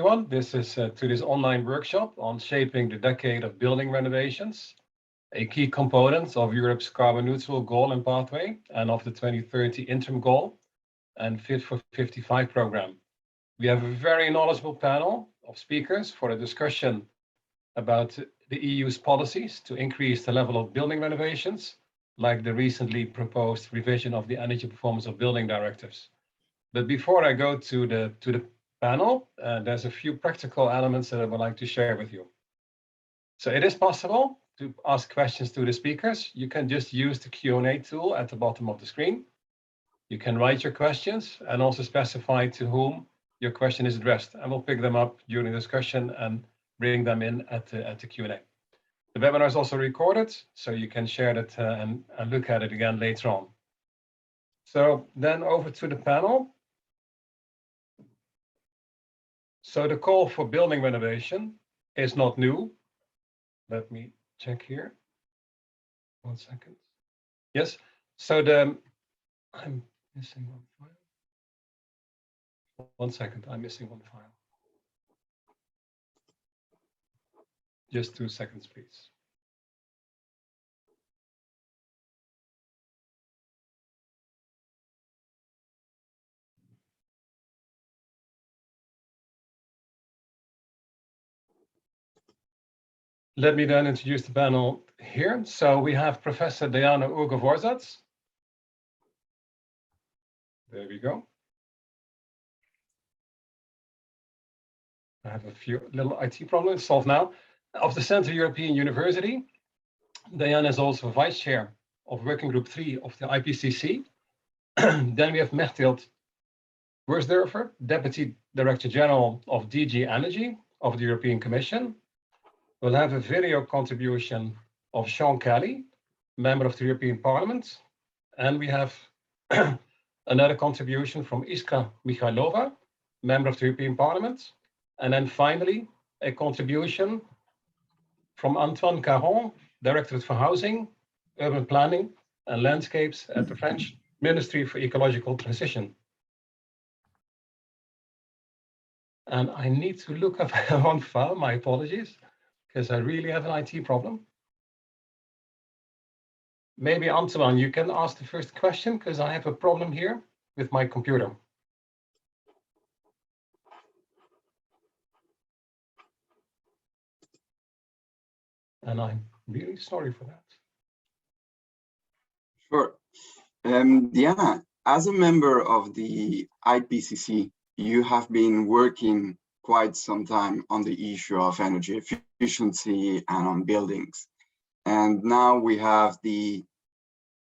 everyone. This is to this online workshop on shaping the decade of building renovations, a key component of Europe's carbon neutral goal and pathway, and of the 2030 interim goal and Fit for 55 program. We have a very knowledgeable panel of speakers for a discussion about the EU's policies to increase the level of building renovations, like the recently proposed revision of the energy performance of building directives. But before I go to the panel, there's a few practical elements that I would like to share with you. So it is possible to ask questions to the speakers. You can just use the Q&A tool at the bottom of the screen. You can write your questions and also specify to whom your question is addressed, and we'll pick them up during the discussion and bring them in at the Q&A. The webinar is also recorded, so you can share it and look at it again later on. So then over to the panel. So the call for building renovation is not new. Let me check here. 1 second. Yes, so I'm missing one file. 1 second, I'm missing one file. Just 2 seconds, please. Let me then introduce the panel here. So we have Professor Diana Vorsatz. There we go. I have a few little IT problems solved now. Of the Central European University, Diana is also Vice Chair of Working Group 3 of the IPCC. Then we have Mechthild Wörsdörfer, Deputy Director General of DG Energy of the European Commission. We'll have a video contribution of Sean Kelly, member of the European Parliament. And we have another contribution from Iskra Mihaylova, member of the European Parliament. And then finally, a contribution from Antoine Caron, Directorate for Housing, Urban Planning and Landscapes at the French Ministry for Ecological Transition. And I need to look up one file, my apologies, because I really have an IT problem. Maybe Antoine, you can ask the first question, because I have a problem here with my computer. And I'm really sorry for that. Sure. Diana, as a member of the IPCC, you have been working quite some time on the issue of energy efficiency and on buildings. And now we have the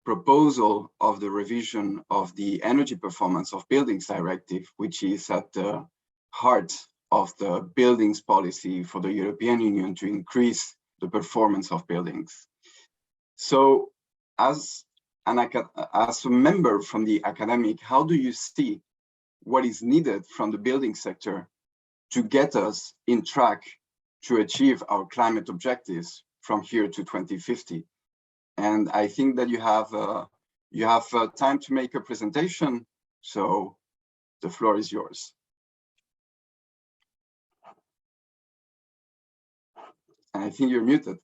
proposal of the revision of the energy performance of buildings directive, which is at the heart of the buildings policy for the European Union to increase the performance of buildings. So as a member from the academic, how do you see what is needed from the building sector to get us in track to achieve our climate objectives from here to 2050? And I think that you have time to make a presentation, so the floor is yours. And I think you're muted.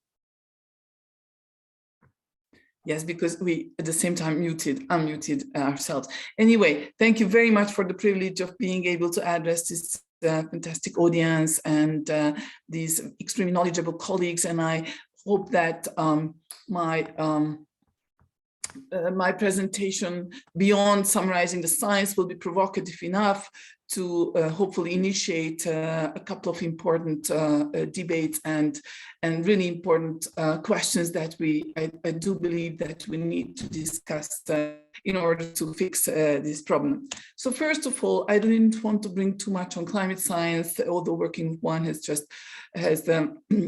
Yes, because we at the same time unmuted ourselves. Anyway, thank you very much for the privilege of being able to address this fantastic audience and these extremely knowledgeable colleagues. And I hope that my presentation, beyond summarizing the science, will be provocative enough to hopefully initiate a couple of important debates and really important questions that I do believe that we need to discuss in order to fix this problem. So first of all, I didn't want to bring too much on climate science, although Working Group 1 has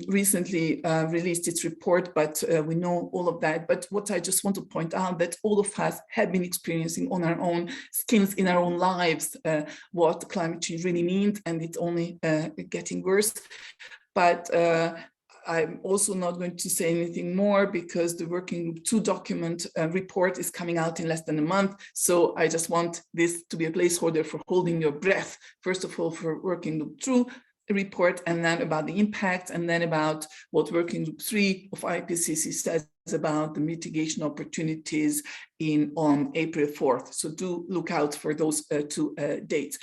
recently released its report, but we know all of that. But what I just want to point out that all of us have been experiencing on our own skills in our own lives what climate change really means, and it's only getting worse. But I'm also not going to say anything more because the Working Group 2 document report is coming out in less than a month. So I just want this to be a placeholder for holding your breath. First of all, for Working Group 2 report, and then about the impact, and then about what Working Group 3 of IPCC says about the mitigation opportunities on April 4th. So do look out for those two dates.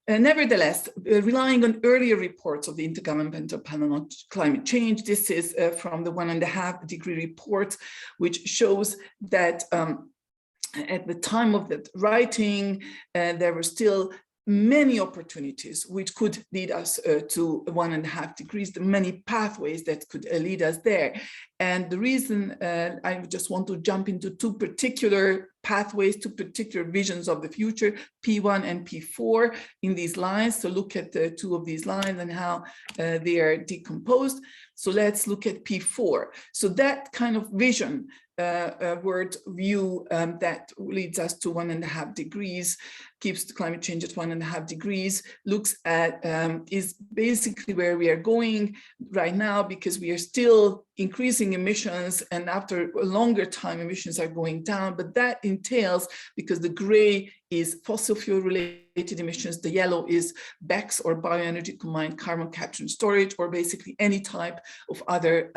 Nevertheless, relying on earlier reports of the Intergovernmental Panel on Climate Change, this is from the 1.5 degree report, which shows that at the time of that writing, there were still many opportunities which could lead us to 1.5 degrees, the many pathways that could lead us there. And the reason I just want to jump into two particular pathways, two particular visions of the future, P1 and P4 in these lines. So look at the two of these lines and how they are decomposed. So let's look at P4. So that kind of vision, word view that leads us to 1.5 degrees, keeps the climate change at 1.5 degrees, looks at, is basically where we are going right now, because we are still increasing emissions, and after a longer time emissions are going down. But that entails, because the gray is fossil fuel related emissions, the yellow is BECCS or bioenergy combined carbon capture and storage, or basically any type of other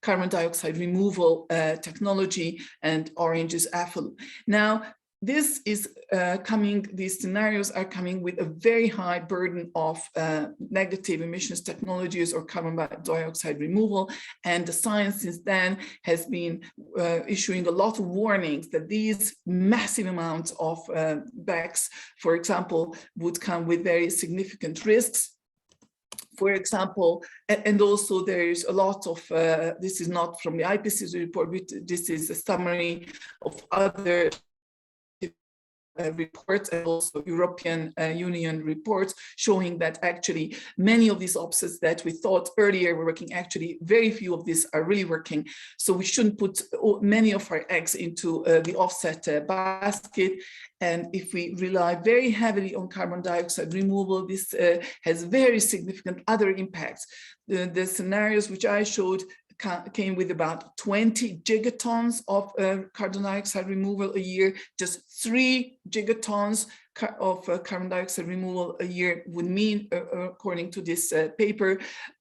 carbon dioxide removal technology, and orange is AFLU. Now, this is these scenarios are coming with a very high burden of negative emissions technologies or carbon dioxide removal. And the science since then has been issuing a lot of warnings that these massive amounts of BECCS, for example, would come with very significant risks. For example, and also there is a lot of, this is not from the IPCC report, but this is a summary of other reports, and also European Union reports, showing that actually many of these offsets that we thought earlier were working, actually very few of these are really working. So we shouldn't put many of our eggs into the offset basket. And if we rely very heavily on carbon dioxide removal, this has very significant other impacts. The scenarios which I showed came with about 20 gigatons of carbon dioxide removal a year. Just 3 gigatons of carbon dioxide removal a year would mean, according to this paper,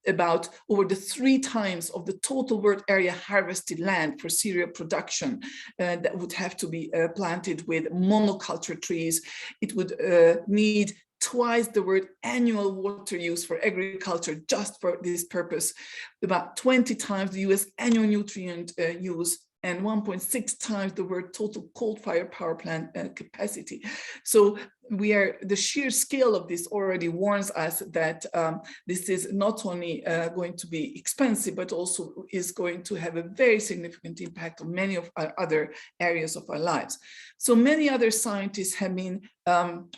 about over the 3 times of the total world area harvested land for cereal production that would have to be planted with monoculture trees. It would need twice the word annual water use for agriculture just for this purpose, about 20 times the US annual nutrient use, and 1.6 times the word total coal-fired power plant capacity. So the sheer scale of this already warns us that this is not only going to be expensive, but also is going to have a very significant impact on many of our other areas of our lives. So many other scientists have been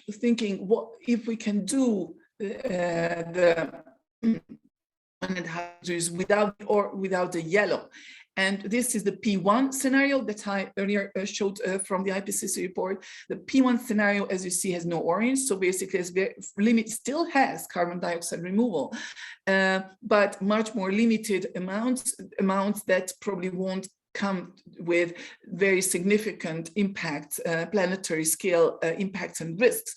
thinking, what if we can do the 1.5 degrees without the yellow. And this is the P1 scenario that I earlier showed from the IPCC report. The P1 scenario, as you see, has no orange. So basically, limit still has carbon dioxide removal, but much more limited amounts that probably won't come with very significant impacts, planetary scale impacts and risks.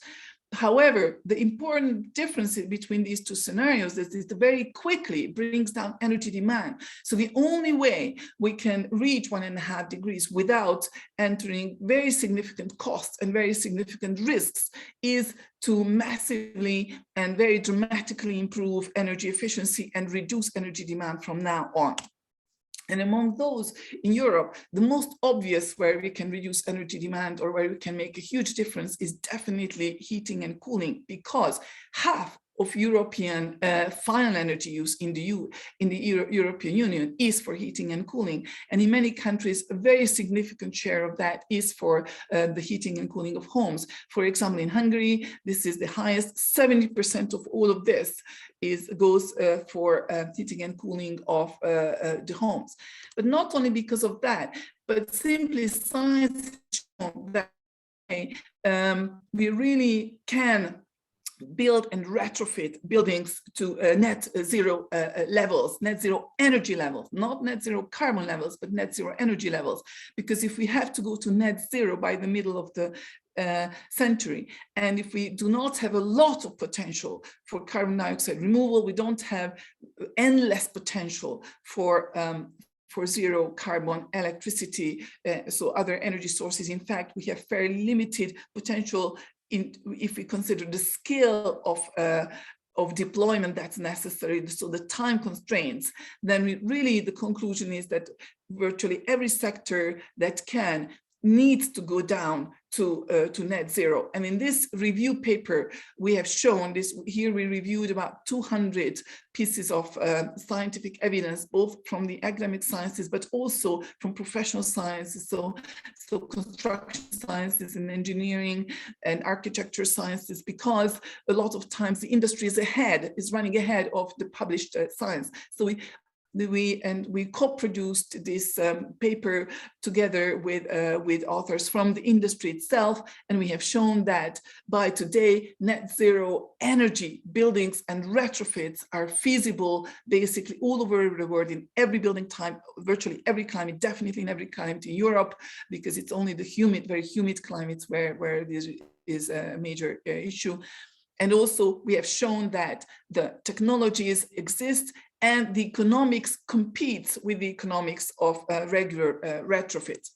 However, the important difference between these two scenarios is that it very quickly brings down energy demand. So the only way we can reach 1.5 degrees without entering very significant costs and very significant risks is to massively and very dramatically improve energy efficiency and reduce energy demand from now on. And among those in Europe, the most obvious where we can reduce energy demand or where we can make a huge difference is definitely heating and cooling, because half of European final energy use in the European Union is for heating and cooling. And in many countries, a very significant share of that is for the heating and cooling of homes. For example, in Hungary, this is the highest. 70% of all of this goes for heating and cooling of the homes. But not only because of that, but simply science has shown that we really can build and retrofit buildings to net zero levels, net zero energy levels, not net zero carbon levels, but net zero energy levels. Because if we have to go to net zero by the middle of the century, and if we do not have a lot of potential for carbon dioxide removal, we don't have endless potential for zero carbon electricity, so other energy sources. In fact, we have very limited potential if we consider the scale of deployment that's necessary, so the time constraints. Then the conclusion is that virtually every sector that needs to go down to net zero. And in this review paper, we have shown this. Here we reviewed about 200 pieces of scientific evidence, both from the academic sciences, but also from professional sciences, so construction sciences and engineering and architecture sciences, because a lot of times the industry is running ahead of the published science. So we co-produced this paper together with authors from the industry itself, and we have shown that by today net zero energy buildings and retrofits are feasible basically all over the world, in every building type, virtually every climate, definitely in every climate in Europe, because it's only the very humid climates where this is a major issue. And also we have shown that the technologies exist and the economics competes with the economics of regular retrofits.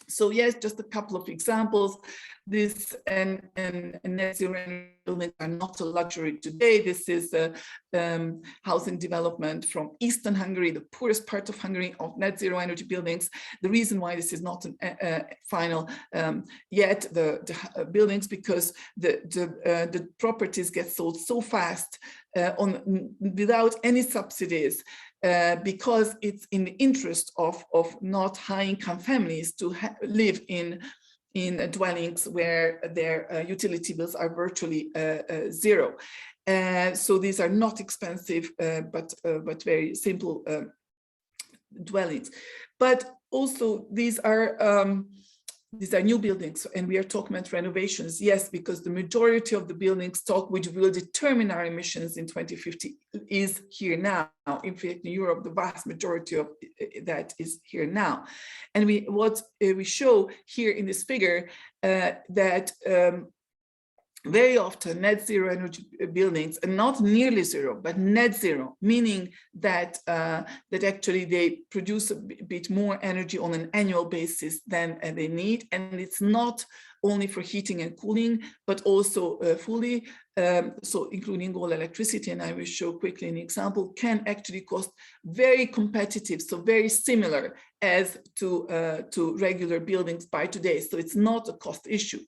So yes, just a couple of examples. This and net zero energy buildings are not a luxury today. This is a housing development from Eastern Hungary, the poorest part of Hungary, of net zero energy buildings. The reason why this is not final yet, the buildings, because the properties get sold so fast without any subsidies, because it's in the interest of not high-income families to live in dwellings where their utility bills are virtually zero. So these are not expensive, but very simple dwellings. But also these are new buildings, and we are talking about renovations. Yes, because the majority of the building stock, which will determine our emissions in 2050, is here now. In fact, in Europe, the vast majority of that is here now. And what we show here in this figure that very often net zero energy buildings, and not nearly zero, but net zero, meaning that that actually they produce a bit more energy on an annual basis than they need, and it's not only for heating and cooling, but also fully, so including all electricity, and I will show quickly an example, can actually cost very competitive, so very similar as to regular buildings by today. So it's not a cost issue.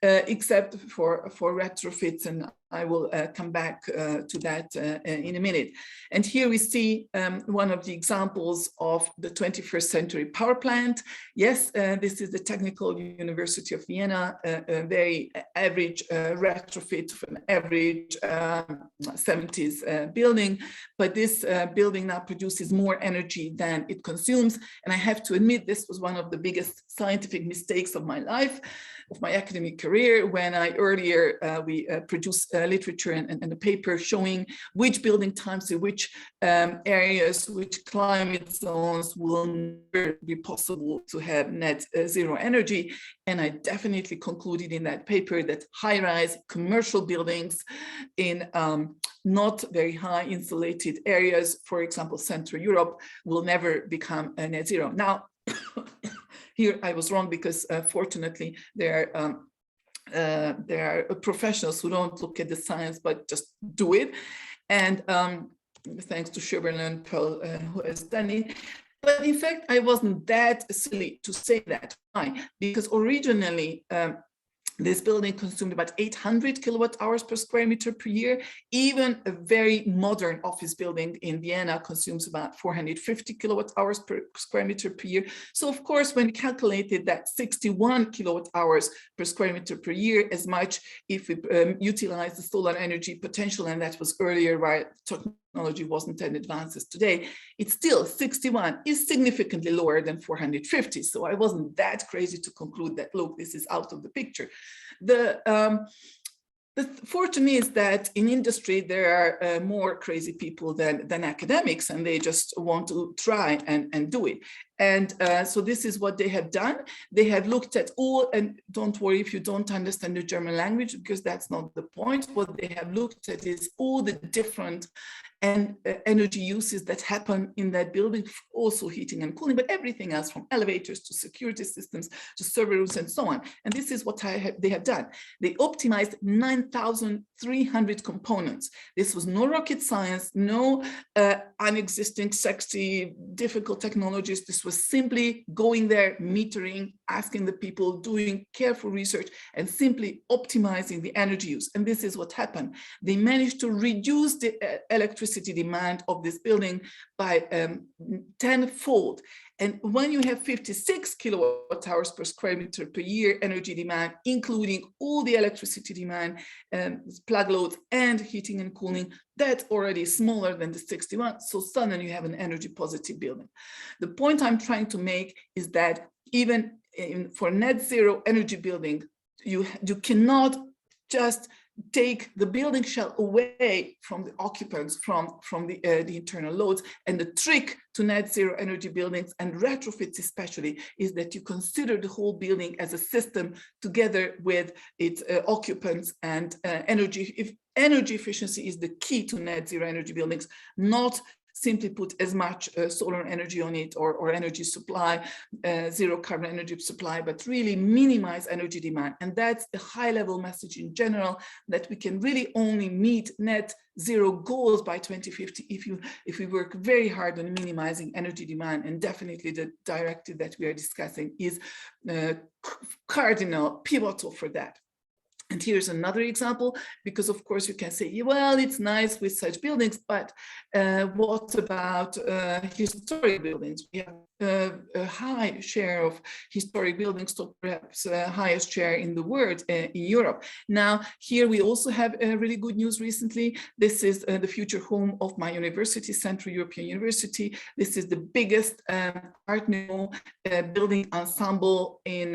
Except for retrofits, and I will come back to that in a minute. And here we see one of the examples of the 21st century power plant. Yes, this is the Technical University of Vienna, a very average retrofit of an average 70s building, but this building now produces more energy than it consumes. And I have to admit, this was one of the biggest scientific mistakes of my life, of my academic career, when I earlier we produced literature and a paper showing which building types in which areas, which climate zones will never be possible to have net zero energy. And I definitely concluded in that paper that high-rise commercial buildings in not very high insulated areas, for example, Central Europe, will never become net zero. Now, here I was wrong, because fortunately there are professionals who don't look at the science but just do it, and thanks to Sherburne and Pearl who has done it. But in fact, I wasn't that silly to say that. Why? Because originally this building consumed about 800 kilowatt hours per square meter per year. Even a very modern office building in Vienna consumes about 450 kilowatt hours per square meter per year. So of course, when we calculated that 61 kilowatt hours per square meter per year, as much if we utilize the solar energy potential, and that was earlier, right, technology wasn't as advanced as today, it's still 61 is significantly lower than 450. So I wasn't that crazy to conclude that, look, this is out of the picture. The fortune is that in industry, there are more crazy people than academics, and they just want to try and do it. And so this is what they have done. They have looked at all, and don't worry if you don't understand the German language, because that's not the point. What they have looked at is all the different energy uses that happen in that building, also heating and cooling, but everything else, from elevators to security systems to server rooms and so on. And this is what they have done. They optimized 9,300 components. This was no rocket science, no unexisting, sexy, difficult technologies. This was simply going there, metering, asking the people, doing careful research, and simply optimizing the energy use. And this is what happened. They managed to reduce the electricity demand of this building by 10-fold. And when you have 56 kilowatt hours per square meter per year energy demand, including all the electricity demand, plug loads and heating and cooling, that's already smaller than the 61. So suddenly you have an energy positive building. The point I'm trying to make is that even for net zero energy building, you cannot just take the building shell away from the occupants, from the internal loads. And the trick to net zero energy buildings and retrofits especially is that you consider the whole building as a system together with its occupants, and energy efficiency is the key to net zero energy buildings, not simply put as much solar energy on it or energy supply, zero carbon energy supply, but really minimize energy demand. And that's a high level message in general, that we can really only meet net zero goals by 2050 if we work very hard on minimizing energy demand. And definitely the directive that we are discussing is cardinal, pivotal for that. And here's another example, because of course you can say, well, it's nice with such buildings, but what about historic buildings? We have a high share of historic buildings, so perhaps highest share in the world in Europe. Now, here we also have really good news recently. This is the future home of my university, Central European University. This is the biggest Art Nouveau building ensemble in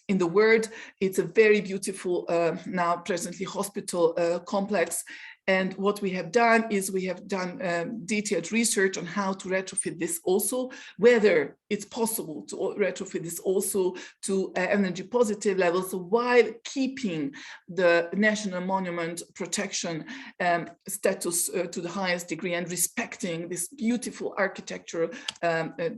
the world. It's a very beautiful, now presently hospital complex. And what we have done is we have done detailed research on how to retrofit this also, whether it's possible to retrofit this also to energy positive levels while keeping the national monument protection status to the highest degree and respecting this beautiful architectural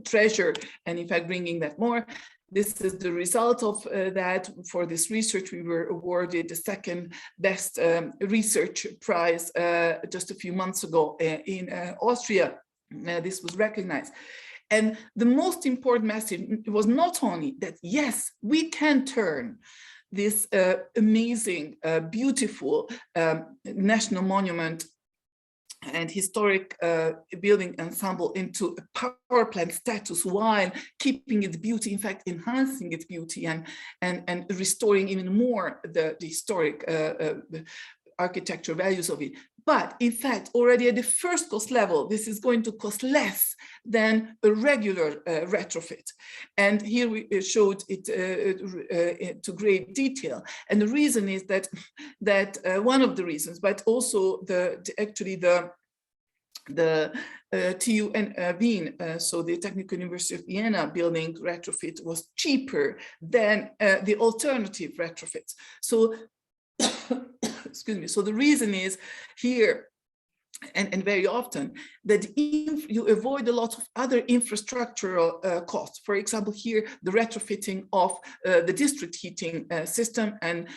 treasure, and in fact bringing that more. This is the result of that. For this research, we were awarded the second best research prize just a few months ago in Austria. This was recognized. And the most important message was not only that, yes, we can turn this amazing, beautiful national monument and historic building ensemble into a power plant status while keeping its beauty, in fact, enhancing its beauty and restoring even more the historic architecture values of it. But in fact, already at the first cost level, this is going to cost less than a regular retrofit. And here we showed it to great detail. And the reason is that one of the reasons, but also actually the TU Wien, so the Technical University of Vienna building retrofit was cheaper than the alternative retrofits. So excuse me. So the reason is here, and very often, that you avoid a lot of other infrastructural costs. For example, here, the retrofitting of the district heating system and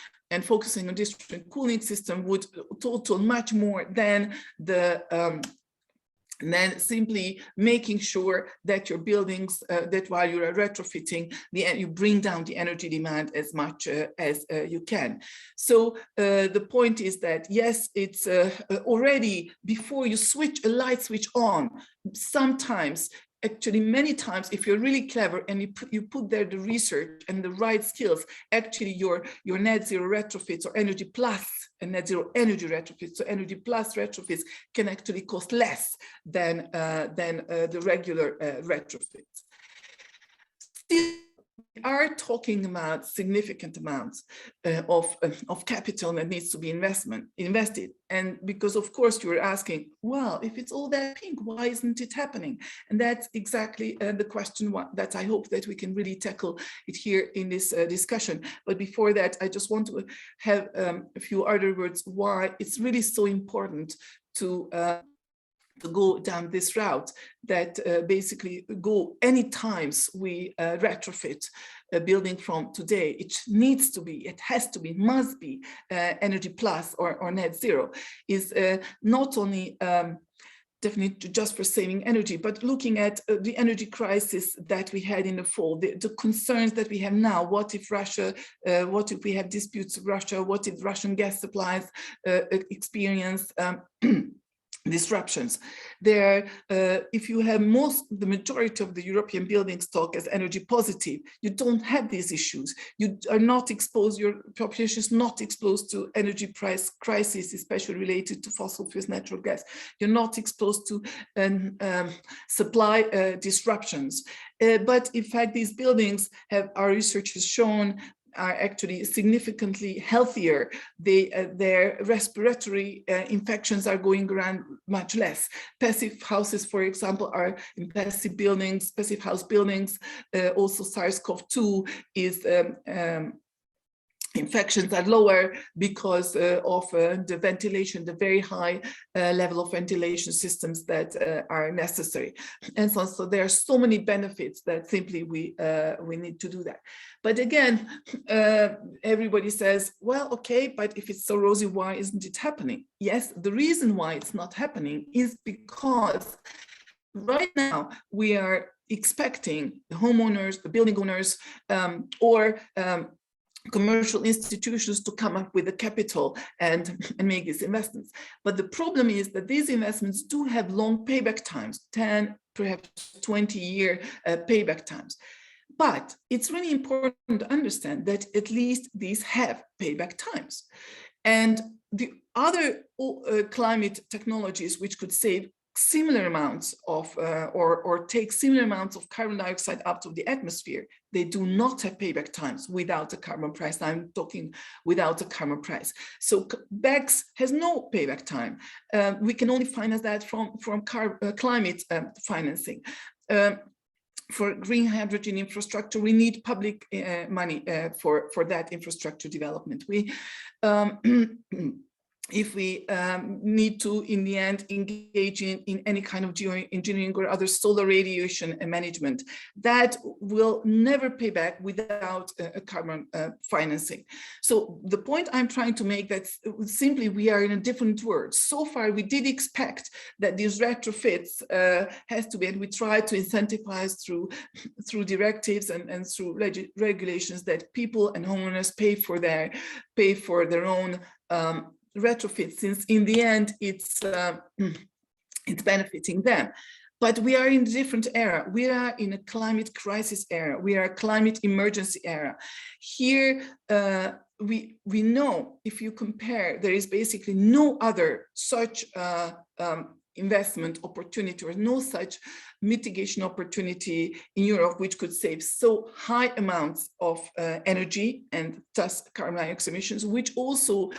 focusing on district cooling system would total much more than then simply making sure that your buildings, that while you are retrofitting, you bring down the energy demand as much as you can. So the point is that, yes, it's already before you switch a light switch on, sometimes, actually many times, if you're really clever and you put there the research and the right skills, actually your net zero retrofits or energy plus and net zero energy retrofits, so energy plus retrofits can actually cost less than the regular retrofits. Still, we are talking about significant amounts of capital that needs to be invested. And because of course you're asking, well, if it's all that pink, why isn't it happening? And that's exactly the question that I hope that we can really tackle it here in this discussion. But before that, I just want to have a few other words why it's really so important to go down this route, that basically go any times we retrofit a building from today, it needs to be, it has to be, must be energy plus or net zero, is not only definitely just for saving energy, but looking at the energy crisis that we had in the fall, the concerns that we have now. What if Russia, what if we have disputes with Russia? What if Russian gas supplies experience disruptions? There, if you have the majority of the European building stock as energy positive, you don't have these issues. You are not exposed, your population is not exposed to energy price crisis, especially related to fossil fuels, natural gas. You're not exposed to supply disruptions. But in fact, these buildings have, our research has shown, are actually significantly healthier. Their respiratory infections are going around much less. Passive houses, for example, are in passive buildings, passive house buildings. Also SARS-CoV-2 is infections are lower because of the ventilation, the very high level of ventilation systems that are necessary. And so there are so many benefits that simply we need to do that. But again, everybody says, well, okay, but if it's so rosy, why isn't it happening? Yes, the reason why it's not happening is because right now we are expecting the homeowners, the building owners, or commercial institutions to come up with the capital and make these investments. But the problem is that these investments do have long payback times, 10, perhaps 20-year payback times. But it's really important to understand that at least these have payback times. And the other climate technologies which could save similar amounts of or take similar amounts of carbon dioxide out of the atmosphere, they do not have payback times without a carbon price. I'm talking without a carbon price. So BECCS has no payback time. We can only finance that from climate financing. For green hydrogen infrastructure, we need public money for that infrastructure development. If we need to, in the end, engage in any kind of geoengineering or other solar radiation management, that will never pay back without a carbon financing. So the point I'm trying to make, that simply we are in a different world. So far, we did expect that these retrofits has to be, and we try to incentivize through directives and through regulations that people and homeowners pay for their own retrofit, since in the end it's benefiting them. But we are in a different era. We are in a climate crisis era. We are a climate emergency era. Here, we know, if you compare, there is basically no other such investment opportunity or no such mitigation opportunity in Europe which could save so high amounts of energy and thus carbon dioxide emissions, which also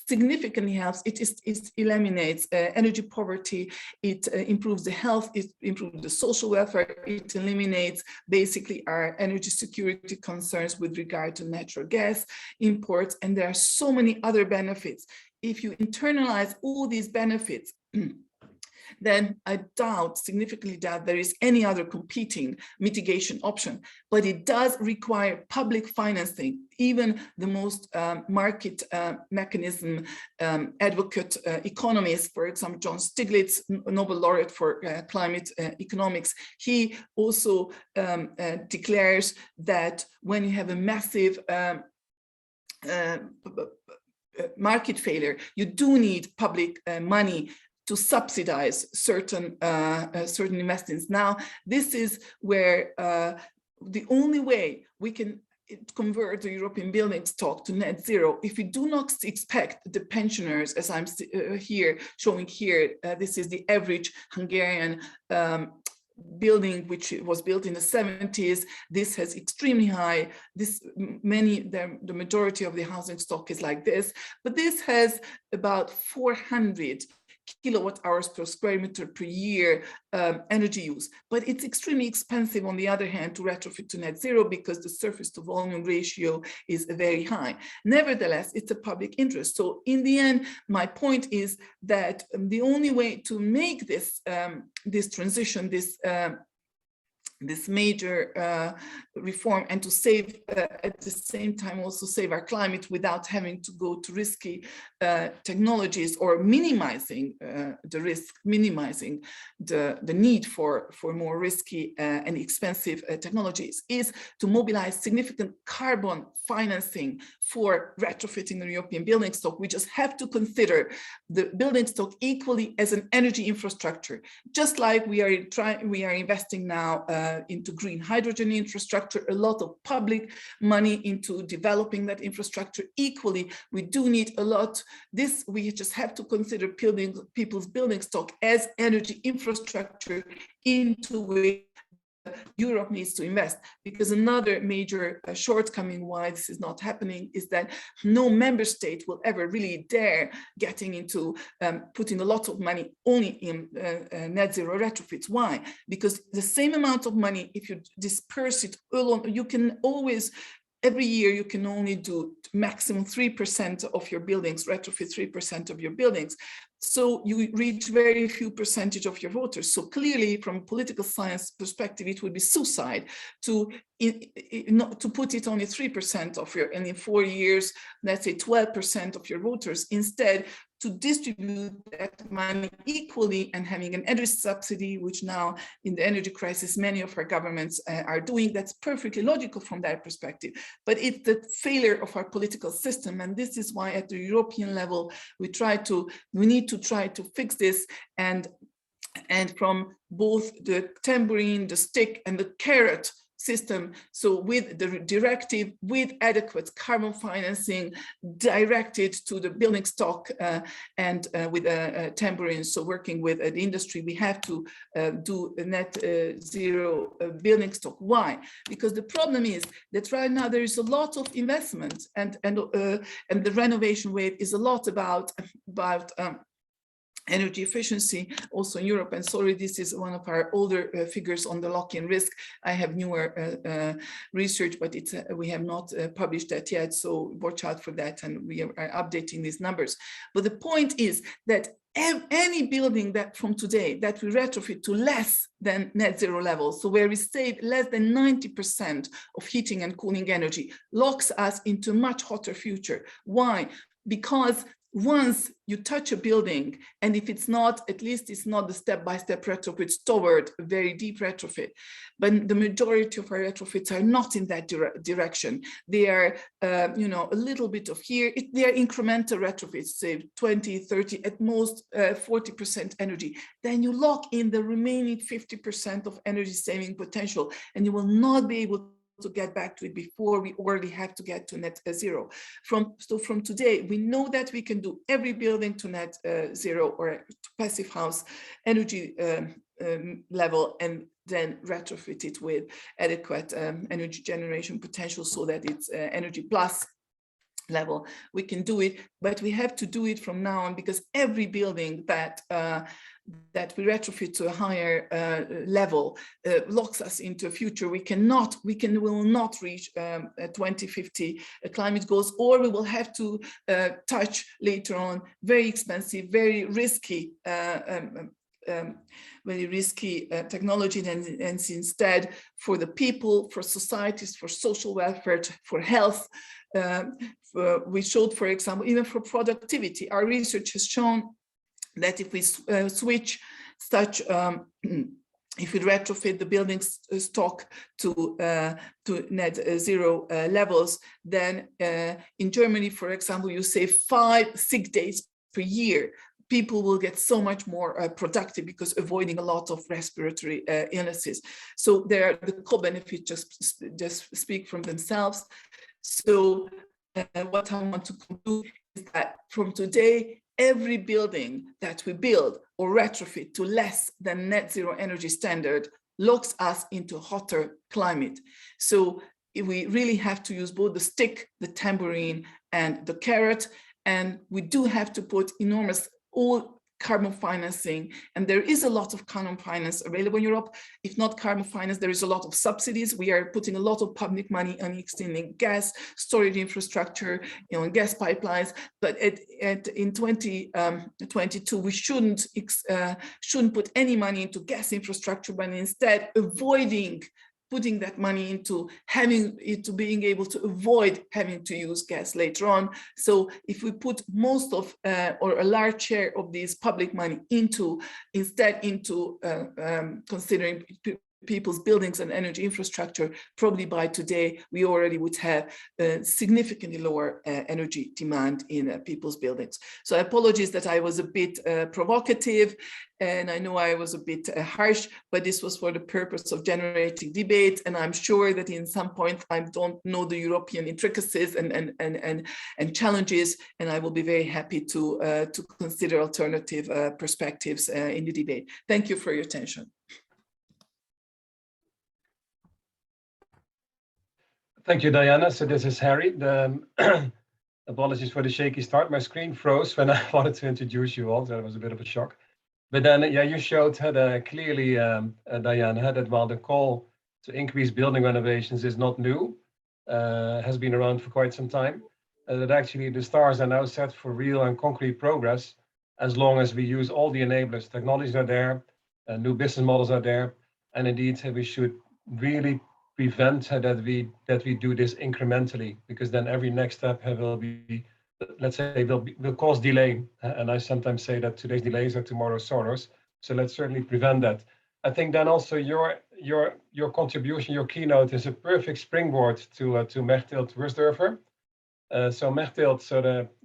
significantly helps. It eliminates energy poverty, it improves the health, it improves the social welfare, it eliminates basically our energy security concerns with regard to natural gas imports, and there are so many other benefits. If you internalize all these benefits, then I significantly doubt there is any other competing mitigation option. But it does require public financing. Even the most market mechanism advocate economists, for example, John Stiglitz, Nobel laureate for climate economics, he also declares that when you have a massive market failure, you do need public money to subsidize certain investments. Now, this is where the only way we can convert the European building stock to net zero, if we do not expect the pensioners, as I'm showing here, this is the average Hungarian building which was built in the 70s. This has extremely high, the majority of the housing stock is like this, but this has about 400 kilowatt hours per square meter per year energy use. But it's extremely expensive, on the other hand, to retrofit to net zero because the surface to volume ratio is very high. Nevertheless, it's a public interest. So in the end, my point is that the only way to make this this transition, this major reform, and to save at the same time also save our climate without having to go to risky technologies, or minimizing the risk, minimizing the need for more risky and expensive technologies, is to mobilize significant carbon financing for retrofitting the European building stock. We just have to consider the building stock equally as an energy infrastructure, just like we are investing now into green hydrogen infrastructure, a lot of public money into developing that infrastructure. Equally, we do need a lot. We just have to consider people's building stock as energy infrastructure into which Europe needs to invest. Because another major shortcoming why this is not happening is that no member state will ever really dare getting into putting a lot of money only in net zero retrofits. Why? Because the same amount of money, if you disperse it alone, you can always, every year you can only do maximum 3% of your buildings, retrofit 3% of your buildings. So you reach very few percentage of your voters. So clearly, from a political science perspective, it would be suicide to put it only 3% of your, and in 4 years, let's say 12% of your voters. Instead, to distribute that money equally and having an energy subsidy, which now in the energy crisis, many of our governments are doing. That's perfectly logical from that perspective. But it's the failure of our political system. And this is why at the European level, we need to try to fix this, and from both the tambourine, the stick, and the carrot system. So with the directive, with adequate carbon financing directed to the building stock, and with a tambourine, so working with the industry, we have to do a net zero building stock. Why? Because the problem is that right now there is a lot of investment, and the renovation wave is a lot about energy efficiency also in Europe. And sorry, this is one of our older figures on the lock-in risk. I have newer research, but we have not published that yet. So watch out for that, and we are updating these numbers. But the point is that any building that from today that we retrofit to less than net zero levels, so where we save less than 90% of heating and cooling energy, locks us into a much hotter future. Why? Because once you touch a building, and if it's not, at least it's not the step-by-step retrofits toward a very deep retrofit, but the majority of our retrofits are not in that direction. They are, a little bit of here. They are incremental retrofits, say 20, 30, at most 40% energy. Then you lock in the remaining 50% of energy saving potential, and you will not be able to get back to it before we already have to get to net zero. So from today, we know that we can do every building to net zero or to passive house energy level, and then retrofit it with adequate energy generation potential so that it's energy plus level. We can do it, but we have to do it from now on, because every building that we retrofit to a higher level locks us into a future. We will not reach 2050 climate goals, or we will have to touch later on very expensive, very risky technology, and instead for the people, for societies, for social welfare, for health. We showed, for example, even for productivity, our research has shown that if we switch such, if we retrofit the building stock to net zero levels, then in Germany, for example, you save 5 sick days per year. People will get so much more productive because avoiding a lot of respiratory illnesses. So the co-benefits just speak from themselves. So what I want to conclude is that from today, every building that we build or retrofit to less than net zero energy standard locks us into a hotter climate. So we really have to use both the stick, the tambourine, and the carrot. And we do have to put enormous carbon financing, and there is a lot of carbon finance available in Europe. If not carbon finance, there is a lot of subsidies. We are putting a lot of public money on extending gas storage infrastructure, gas pipelines. But in 2022, we shouldn't put any money into gas infrastructure, but instead avoiding putting that money into being able to avoid having to use gas later on. So if we put most of or a large share of this public money instead into considering people's buildings and energy infrastructure, probably by today, we already would have significantly lower energy demand in people's buildings. So apologies that I was a bit provocative, and I know I was a bit harsh, but this was for the purpose of generating debate. And I'm sure that in some point I don't know the European intricacies and challenges, and I will be very happy to consider alternative perspectives in the debate. Thank you for your attention. Thank you, Diana. So this is Harry. Apologies for the shaky start. My screen froze when I wanted to introduce you all. That was a bit of a shock. But then, yeah, you showed clearly, Diana, that while the call to increase building renovations is not new, has been around for quite some time, that actually the stars are now set for real and concrete progress, as long as we use all the enablers. Technologies are there, new business models are there, and indeed we should really prevent that we do this incrementally, because then every next step will be, let's say, will cause delay. And I sometimes say that today's delays are tomorrow's sorrows. So let's certainly prevent that. I think then also your contribution, your keynote is a perfect springboard to Mechthild Wörsdörfer. So Mechthild,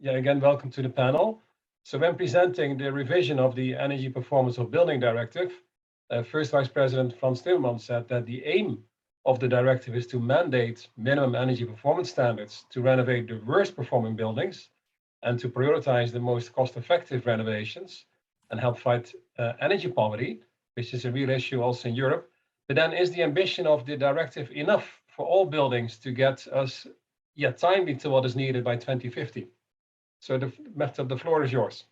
again, welcome to the panel. So when presenting the revision of the Energy Performance of Building Directive, First Vice President Frans Timmermans said that the aim of the directive is to mandate minimum energy performance standards to renovate the worst performing buildings and to prioritize the most cost-effective renovations and help fight energy poverty, which is a real issue also in Europe. But then is the ambition of the directive enough for all buildings to get us timely to what is needed by 2050? So Mechthild, the floor is yours.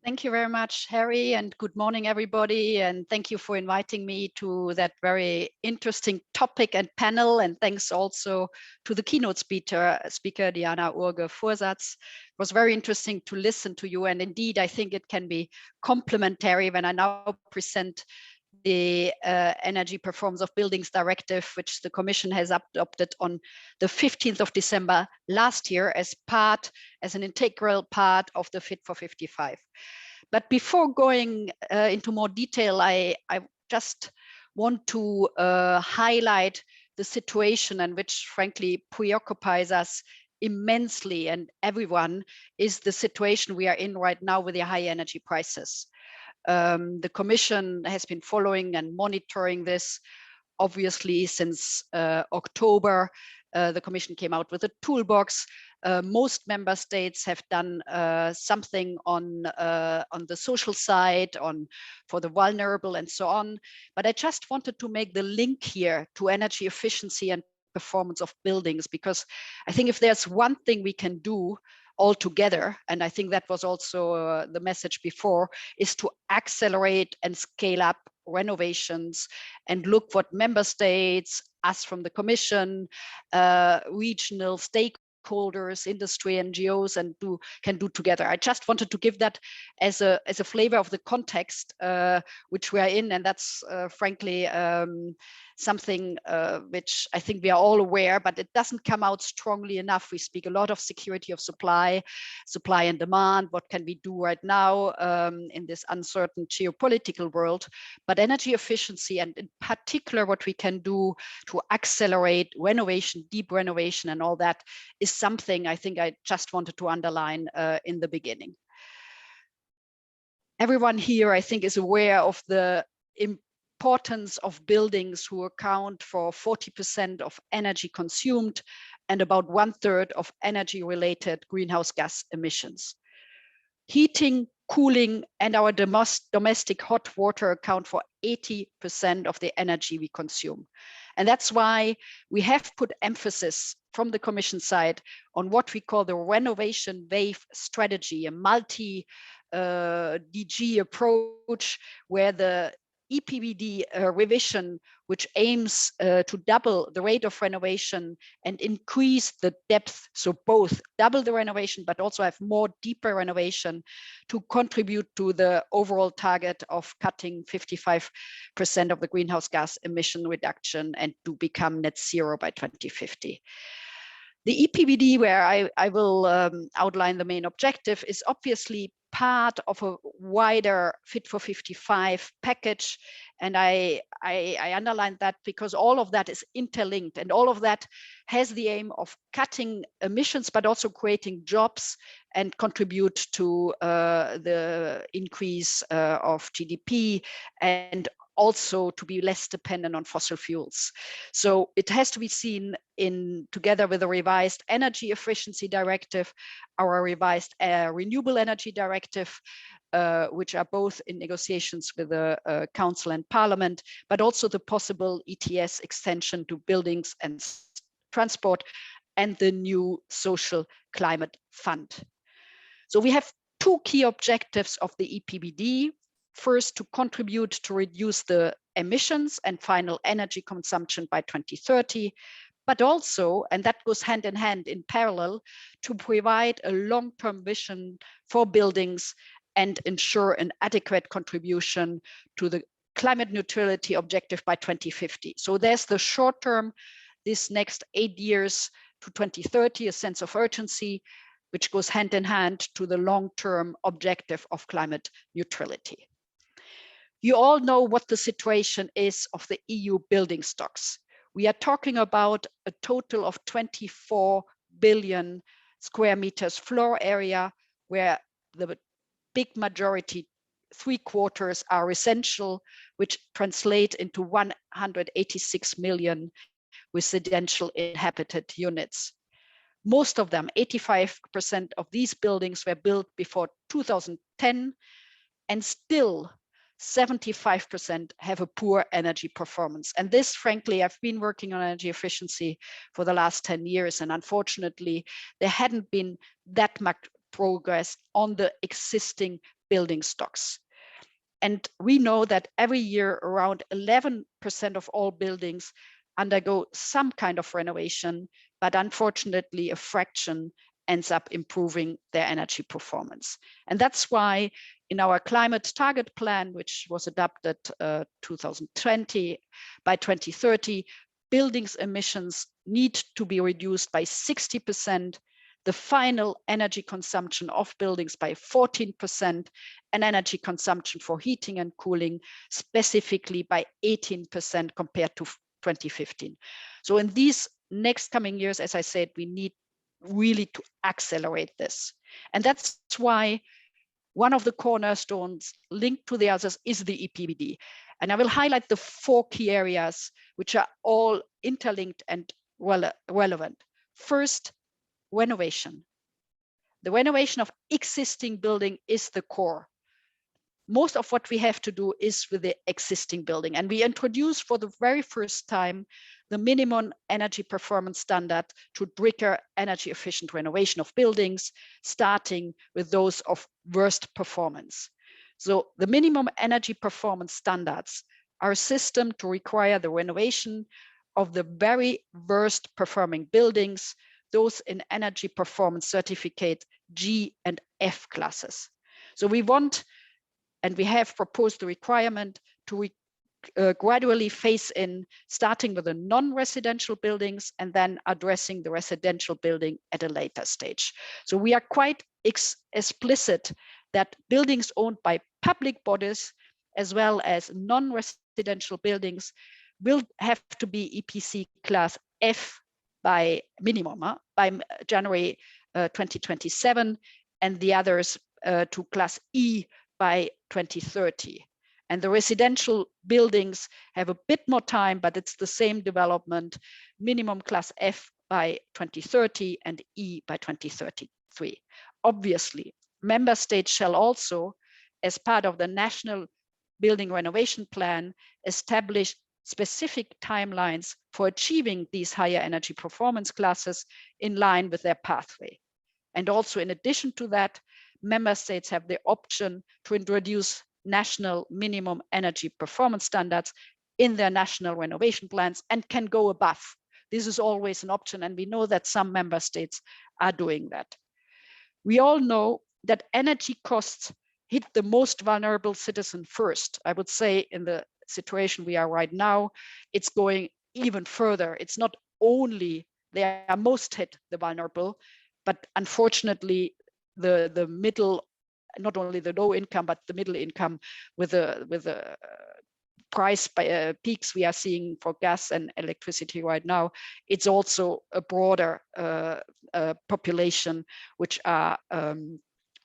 Thank you very much, Harry, and good morning, everybody. And thank you for inviting me to that very interesting topic and panel. And thanks also to the keynote speaker Diana Vorsatz. It was very interesting to listen to you. And indeed, I think it can be complementary when I now present the Energy Performance of Buildings Directive, which the Commission has adopted on the 15th of December last year as an integral part of the Fit for 55. But before going into more detail, I just want to highlight the situation, and which frankly preoccupies us immensely and everyone, is the situation we are in right now with the high energy prices. The Commission has been following and monitoring this, obviously, since October. The Commission came out with a toolbox. Most member states have done something on the social side, for the vulnerable and so on. But I just wanted to make the link here to energy efficiency and performance of buildings, because I think if there's one thing we can do all together, and I think that was also the message before, is to accelerate and scale up renovations and look what member states, us from the Commission, regional stakeholders, industry, NGOs, and can do together. I just wanted to give that as a flavor of the context which we are in, and that's frankly something which I think we are all aware, but it doesn't come out strongly enough. We speak a lot of security of supply and demand. What can we do right now in this uncertain geopolitical world? But energy efficiency, and in particular what we can do to accelerate renovation, deep renovation and all that, is something I think I just wanted to underline in the beginning. Everyone here, I think, is aware of the importance of buildings, who account for 40% of energy consumed and about 1/3 of energy-related greenhouse gas emissions. Heating, cooling, and our domestic hot water account for 80% of the energy we consume. And that's why we have put emphasis from the Commission side on what we call the renovation wave strategy, a multi-DG approach where the EPBD revision, which aims to double the rate of renovation and increase the depth, so both double the renovation but also have more deeper renovation to contribute to the overall target of cutting 55% of the greenhouse gas emission reduction and to become net zero by 2050. The EPBD, where I will outline the main objective, is obviously part of a wider Fit for 55 package. And I underline that because all of that is interlinked and all of that has the aim of cutting emissions, but also creating jobs and contribute to the increase of GDP and also to be less dependent on fossil fuels. So it has to be seen together with the revised Energy Efficiency Directive, our revised Renewable Energy Directive, which are both in negotiations with the Council and Parliament, but also the possible ETS extension to buildings and transport and the new Social Climate Fund. So we have two key objectives of the EPBD. First, to contribute to reduce the emissions and final energy consumption by 2030, but also, and that goes hand in hand in parallel, to provide a long-term vision for buildings and ensure an adequate contribution to the climate neutrality objective by 2050. So there's the short term, this next 8 years to 2030, a sense of urgency, which goes hand in hand to the long-term objective of climate neutrality. You all know what the situation is of the EU building stocks. We are talking about a total of 24 billion square meters floor area, where the big majority, 3/4, are residential, which translate into 186 million residential inhabited units. Most of them, 85% of these buildings, were built before 2010, and still 75% have a poor energy performance. And this, frankly, I've been working on energy efficiency for the last 10 years, and unfortunately, there hadn't been that much progress on the existing building stocks. And we know that every year around 11% of all buildings undergo some kind of renovation, but unfortunately, a fraction ends up improving their energy performance. And that's why in our climate target plan, which was adopted 2020, by 2030, buildings emissions need to be reduced by 60%, the final energy consumption of buildings by 14%, and energy consumption for heating and cooling specifically by 18% compared to 2015. So in these next coming years, as I said, we need really to accelerate this. And that's why one of the cornerstones linked to the others is the EPBD. And I will highlight the 4 key areas which are all interlinked and relevant. First, renovation. The renovation of existing building is the core. Most of what we have to do is with the existing building. And we introduced for the very first time the minimum energy performance standard to trigger energy efficient renovation of buildings, starting with those of worst performance. So the minimum energy performance standards are a system to require the renovation of the very worst performing buildings, those in energy performance certificate G and F classes. So we want, and we have proposed the requirement to gradually phase in, starting with the non-residential buildings and then addressing the residential building at a later stage. So we are quite explicit that buildings owned by public bodies as well as non-residential buildings will have to be EPC class F by minimum, by January 2027, and the others to class E by 2030. And the residential buildings have a bit more time, but it's the same development, minimum class F by 2030 and E by 2033. Obviously, member states shall also as part of the national building renovation plan, establish specific timelines for achieving these higher energy performance classes in line with their pathway. And also, in addition to that, member states have the option to introduce national minimum energy performance standards in their national renovation plans and can go above. This is always an option, and we know that some member states are doing that. We all know that energy costs hit the most vulnerable citizen first. I would say in the situation we are right now, it's going even further. It's not only they are most hit, the vulnerable, but unfortunately the middle, not only the low income, but the middle income with the price peaks we are seeing for gas and electricity right now, it's also a broader population which are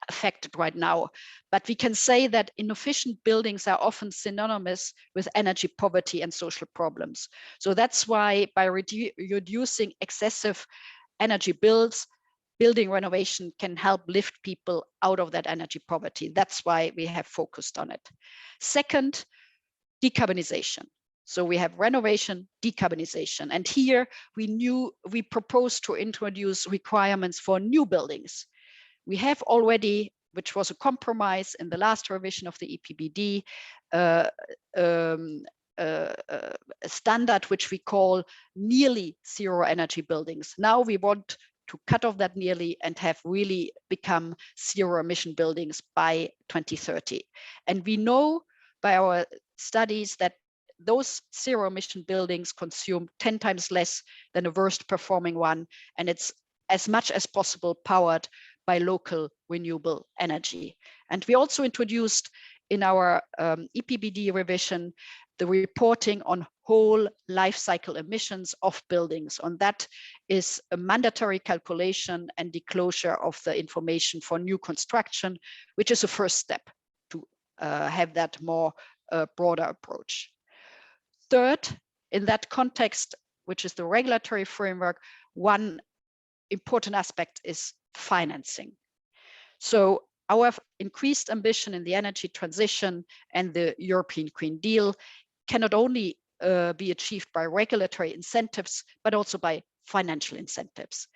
affected right now. But we can say that inefficient buildings are often synonymous with energy poverty and social problems. So that's why by reducing excessive energy bills, building renovation can help lift people out of that energy poverty. That's why we have focused on it. Second, decarbonization. So we have renovation, decarbonization. And here we proposed to introduce requirements for new buildings. We have already, which was a compromise in the last revision of the Epbd, a standard which we call nearly zero energy buildings. Now we want to cut off that nearly and have really become zero emission buildings by 2030. And we know by our studies that those zero emission buildings consume 10 times less than a worst performing one, and it's as much as possible powered by local renewable energy. And we also introduced in our Epbd revision the reporting on whole life cycle emissions of buildings. And that is a mandatory calculation and disclosure of the information for new construction, which is a first step to have that more broader approach. Third, in that context, which is the regulatory framework, one important aspect is financing. So our increased ambition in the energy transition and the European Green Deal cannot only be achieved by regulatory incentives, but also by financial incentives.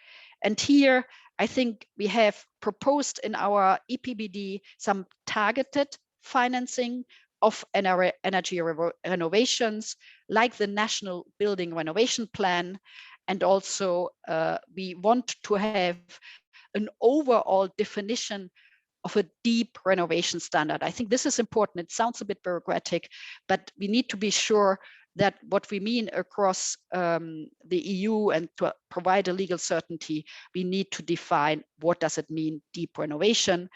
And here, I think we have proposed in our Epbd some targeted financing of energy renovations, like the National Building Renovation Plan. And also we want to have an overall definition of a deep renovation standard. I think this is important. It sounds a bit bureaucratic, but we need to be sure that what we mean across the EU, and to provide a legal certainty, we need to define what does it mean, deep renovation.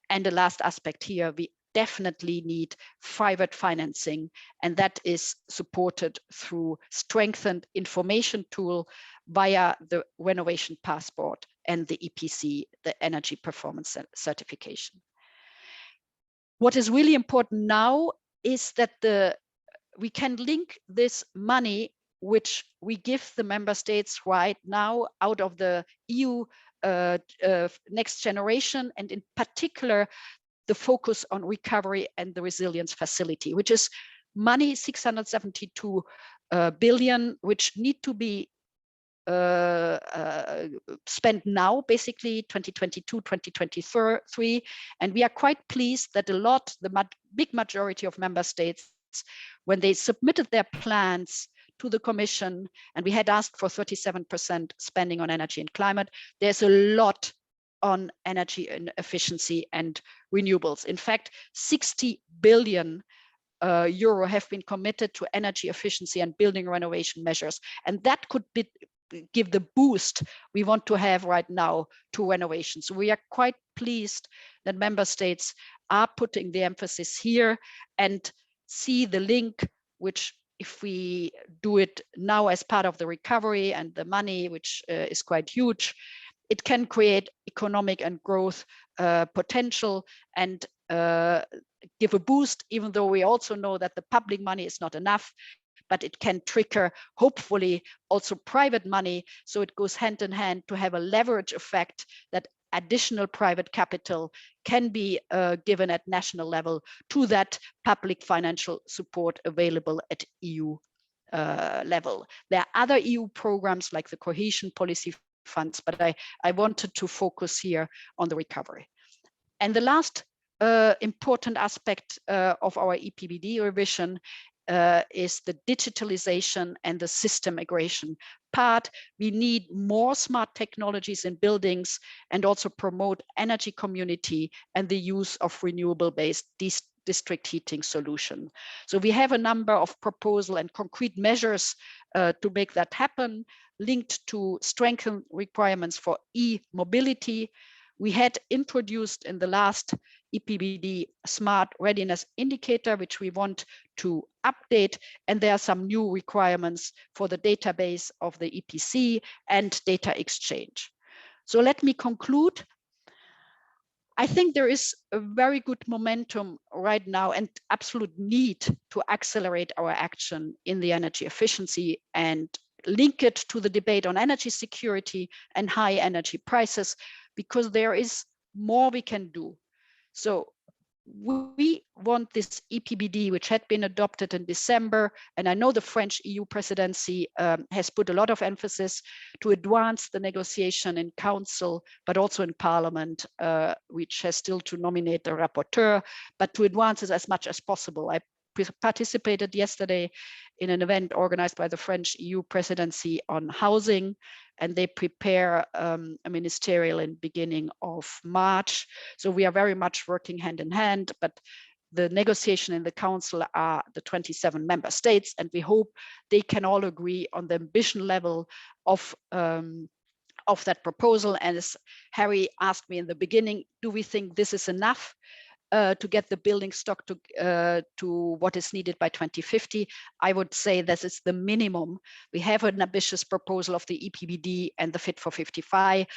And the last aspect here, we definitely need private financing, and that is supported through strengthened information tool via the renovation passport and the EPC, the energy performance certification. What is really important now is that we can link this money which we give the member states right now out of the EU Next Generation, and in particular the focus on recovery and the resilience facility, which is money 672 billion, which need to be spent now, basically 2022, 2023. And we are quite pleased that the big majority of member states, when they submitted their plans to the Commission, and we had asked for 37% spending on energy and climate, there's a lot on energy and efficiency and renewables. In fact, 60 billion euro have been committed to energy efficiency and building renovation measures. And that could give the boost we want to have right now to renovation. So we are quite pleased that member states are putting the emphasis here and see the link, which if we do it now as part of the recovery and the money, which is quite huge, it can create economic and growth potential and give a boost, even though we also know that the public money is not enough, but it can trigger, hopefully, also private money. So it goes hand in hand to have a leverage effect that additional private capital can be given at national level to that public financial support available at EU level. There are other EU programs like the cohesion policy funds, but I wanted to focus here on the recovery. And the last important aspect of our EPBD revision is the digitalization and the system migration part. We need more smart technologies in buildings and also promote energy community and the use of renewable-based district heating solution. So we have a number of proposal and concrete measures to make that happen, linked to strengthen requirements for e-mobility. We had introduced in the last EPBD smart readiness indicator, which we want to update. And there are some new requirements for the database of the EPC and data exchange. So let me conclude. I think there is a very good momentum right now and absolute need to accelerate our action in the energy efficiency and link it to the debate on energy security and high energy prices, because there is more we can do. So we want this EPBD, which had been adopted in December, and I know the French EU presidency has put a lot of emphasis to advance the negotiation in Council, but also in Parliament, which has still to nominate a rapporteur, but to advance it as much as possible. I participated yesterday in an event organized by the French EU presidency on housing, and they prepare a ministerial in beginning of March. So we are very much working hand in hand, but the negotiation in the Council are the 27 member states, and we hope they can all agree on the ambition level of that proposal. And as Harry asked me in the beginning, do we think this is enough to get the building stock to what is needed by 2050? I would say this is the minimum. We have an ambitious proposal of the EPBD and the Fit for 55.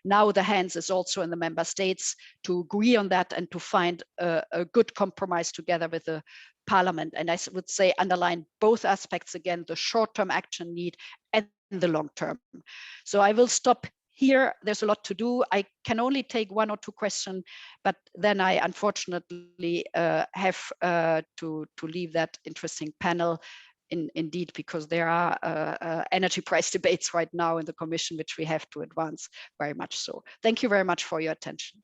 Now the hands is also in the member states to agree on that and to find a good compromise together with the Parliament. And I would say underline both aspects again, the short-term action need and the long-term. So I will stop here. There's a lot to do. I can only take one or two questions, but then I unfortunately have to leave that interesting panel indeed, because there are energy price debates right now in the Commission, which we have to advance very much so. Thank you very much for your attention.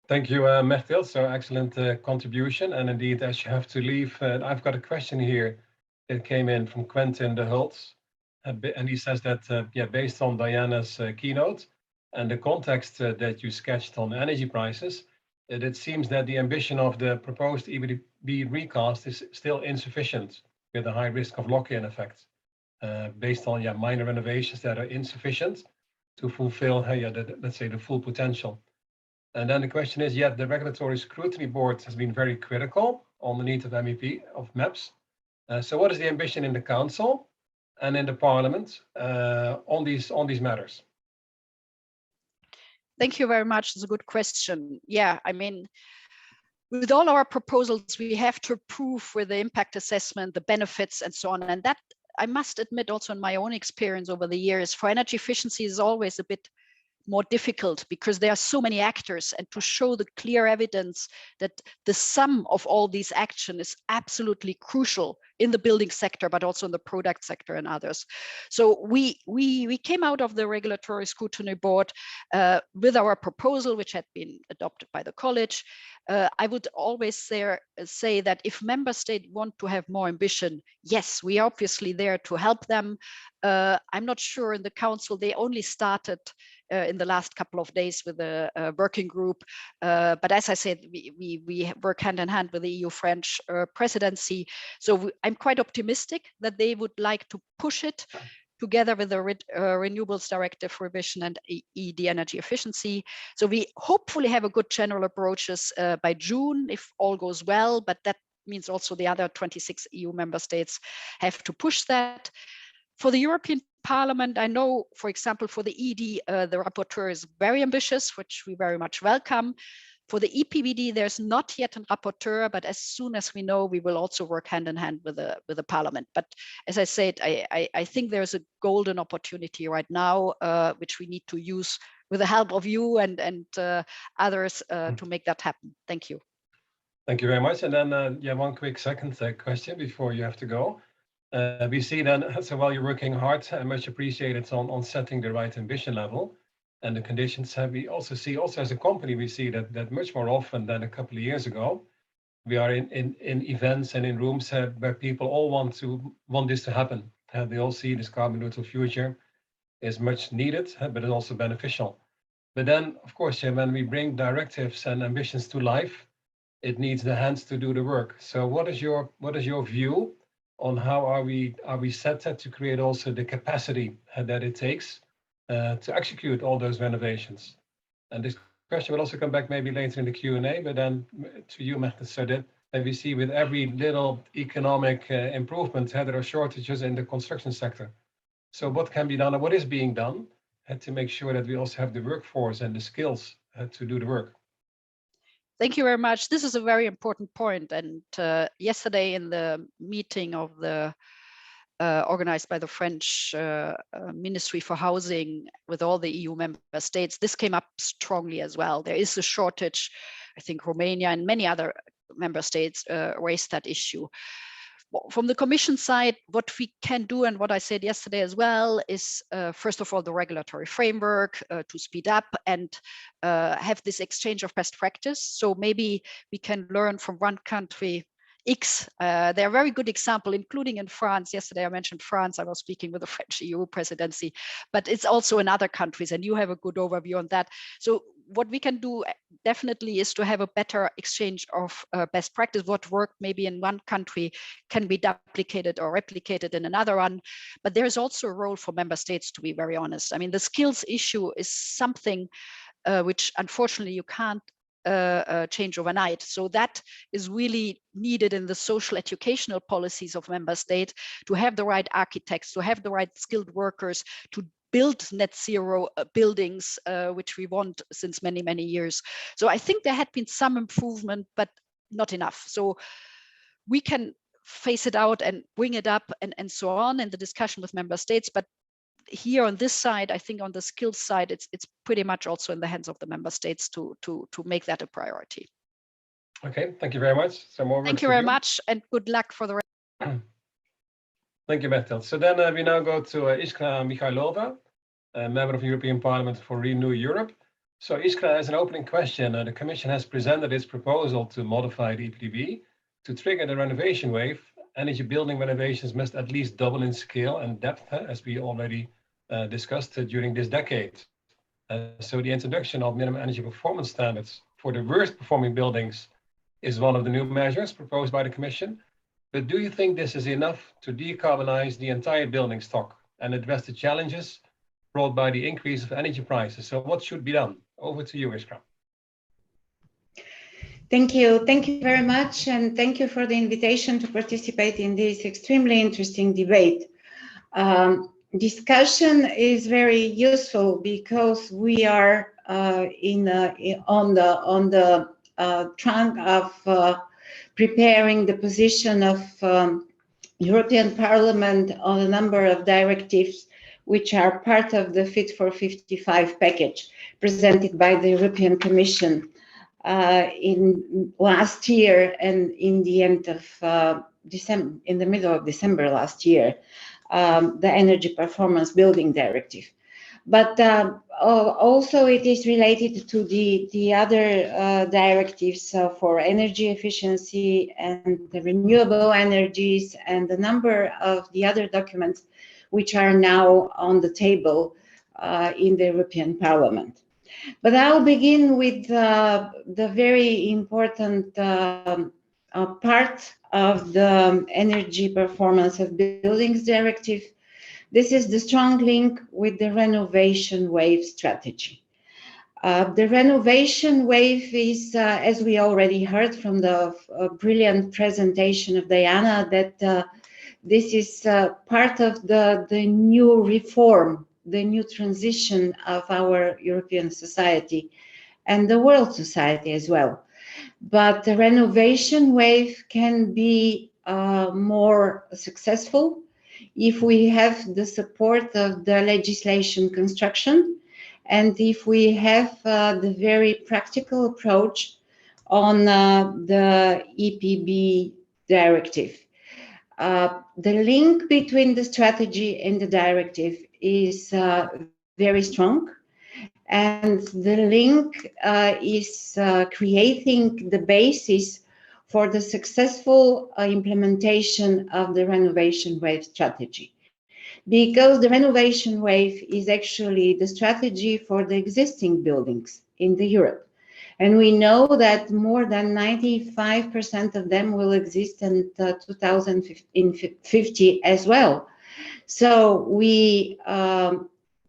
Thank you, Mechthild. So excellent contribution. And indeed, as you have to leave, I've got a question here that came in from Quentin de Hults. And he says that, based on Diana's keynote and the context that you sketched on energy prices, it seems that the ambition of the proposed EPBD recast is still insufficient, with a high risk of lock-in effect, based on minor renovations that are insufficient to fulfill let's say the full potential. And then the question is, the Regulatory Scrutiny Board has been very critical on the need of MEPs. So what is the ambition in the Council and in the Parliament on these matters? Thank you very much. It's a good question. Yeah, I mean, with all our proposals, we have to prove with the impact assessment, the benefits and so on. And that, I must admit, also in my own experience over the years, for energy efficiency is always a bit more difficult because there are so many actors, and to show the clear evidence that the sum of all these actions is absolutely crucial in the building sector, but also in the product sector and others. So we came out of the Regulatory Scrutiny Board with our proposal, which had been adopted by the college. I would always say that if member states want to have more ambition, yes, we are obviously there to help them. I'm not sure in the Council, they only started in the last couple of days with a working group. But as I said, we work hand in hand with the EU-French presidency. So I'm quite optimistic that they would like to push it together with the Renewables Directive revision and the energy efficiency. So we hopefully have a good general approaches by June, if all goes well, but that means also the other 26 EU member states have to push that. For the European Parliament, I know, for example, for the ED, the rapporteur is very ambitious, which we very much welcome. For the EPBD, there's not yet a rapporteur, but as soon as we know, we will also work hand in hand with the Parliament. But as I said, I think there's a golden opportunity right now, which we need to use with the help of you and others to make that happen. Thank you. Thank you very much. And then, one quick second question before you have to go. We see then, so while you're working hard, much appreciated on setting the right ambition level and the conditions. We also see, as a company, we see that much more often than a couple of years ago, we are in events and in rooms where people all want this to happen. They all see this carbon neutral future is much needed, but it's also beneficial. But then, of course, when we bring directives and ambitions to life, it needs the hands to do the work. So what is your view on how are we set to create also the capacity that it takes to execute all those renovations? And this question will also come back maybe later in the Q&A, but then to you, Mechthild, so that we see with every little economic improvement, there are shortages in the construction sector. So what can be done and what is being done to make sure that we also have the workforce and the skills to do the work? Thank you very much. This is a very important point. And yesterday in the meeting of the organized by the French Ministry for Housing with all the EU member states, this came up strongly as well. There is a shortage. I think Romania and many other member states raised that issue. From the Commission side, what we can do, and what I said yesterday as well, is first of all, the regulatory framework to speed up and have this exchange of best practice. So maybe we can learn from one country X. They're a very good example, including in France. Yesterday I mentioned France. I was speaking with the French EU presidency, but it's also in other countries, and you have a good overview on that. So what we can do definitely is to have a better exchange of best practice. What worked maybe in one country can be duplicated or replicated in another one. But there is also a role for member states, to be very honest. I mean, the skills issue is something which unfortunately you can't change overnight. So that is really needed in the social educational policies of member states, to have the right architects, to have the right skilled workers, to build net zero buildings, which we want since many, many years. So I think there had been some improvement, but not enough. So we can phase it out and bring it up and so on in the discussion with member states. But here on this side, I think on the skills side, it's pretty much also in the hands of the member states to make that a priority. Okay, thank you very much. So more. Thank you very much, and good luck for the rest. Thank you, Mechthild. So then we now go to Iskra Mihaylova, a member of the European Parliament for Renew Europe. So Iskra, as an opening question, the Commission has presented its proposal to modify the EPD to trigger the renovation wave. Energy building renovations must at least double in scale and depth, as we already discussed during this decade. So the introduction of minimum energy performance standards for the worst performing buildings is one of the new measures proposed by the Commission. But do you think this is enough to decarbonize the entire building stock and address the challenges brought by the increase of energy prices? So what should be done? Over to you, Iskra. Thank you. Thank you very much. And thank you for the invitation to participate in this extremely interesting debate. Discussion is very useful because we are on the trunk of preparing the position of European Parliament on a number of directives which are part of the Fit for 55 package presented by the European Commission in last year and in the end of December, in the middle of December last year, the Energy Performance Building Directive. But also it is related to the other directives for energy efficiency and the renewable energies and a number of the other documents which are now on the table in the European Parliament. But I'll begin with the very important part of the Energy Performance of Buildings Directive. This is the strong link with the renovation wave strategy. The renovation wave is, as we already heard from the brilliant presentation of Diana, that this is part of the new reform, the new transition of our European society and the world society as well. But the renovation wave can be more successful if we have the support of the legislation construction and if we have the very practical approach on the EPB directive. The link between the strategy and the directive is very strong, and the link is creating the basis for the successful implementation of the renovation wave strategy. Because the renovation wave is actually the strategy for the existing buildings in Europe. And we know that more than 95% of them will exist in 2050 as well. So we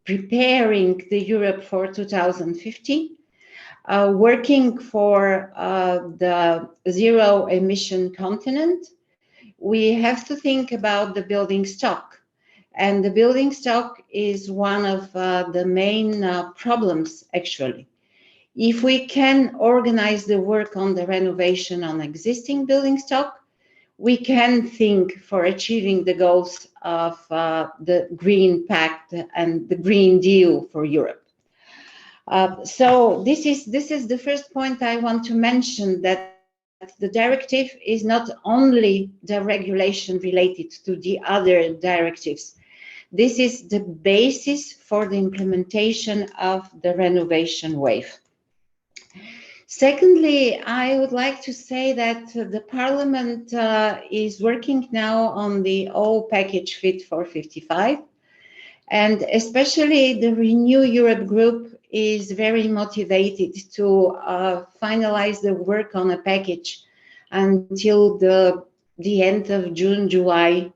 preparing the Europe for 2050, working for the zero emission continent. We have to think about the building stock. And the building stock is one of the main problems, actually. If we can organize the work on the renovation on existing building stock, we can think for achieving the goals of the Green Pact and the Green Deal for Europe. So this is the first point I want to mention, that the directive is not only the regulation related to the other directives. This is the basis for the implementation of the renovation wave. Secondly, I would like to say that the Parliament is working now on the whole package Fit for 55, and especially the Renew Europe group is very motivated to finalize the work on a package until the end of June, July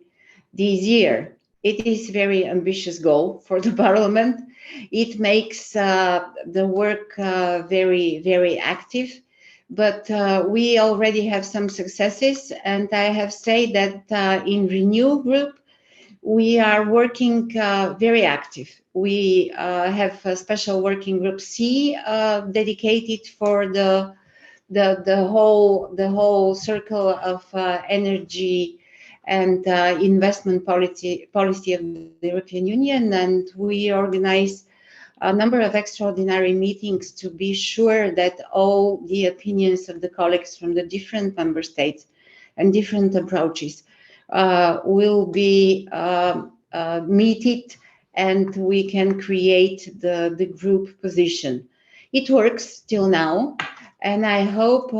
this year. It is a very ambitious goal for the Parliament. It makes the work very, very active, but we already have some successes, and I have said that in Renew Group, we are working very active. We have a special working group C dedicated for the whole circle of energy and investment policy of the European Union, and we organize a number of extraordinary meetings to be sure that all the opinions of the colleagues from the different member states and different approaches will be meted, and we can create the group position. It works till now, and I hope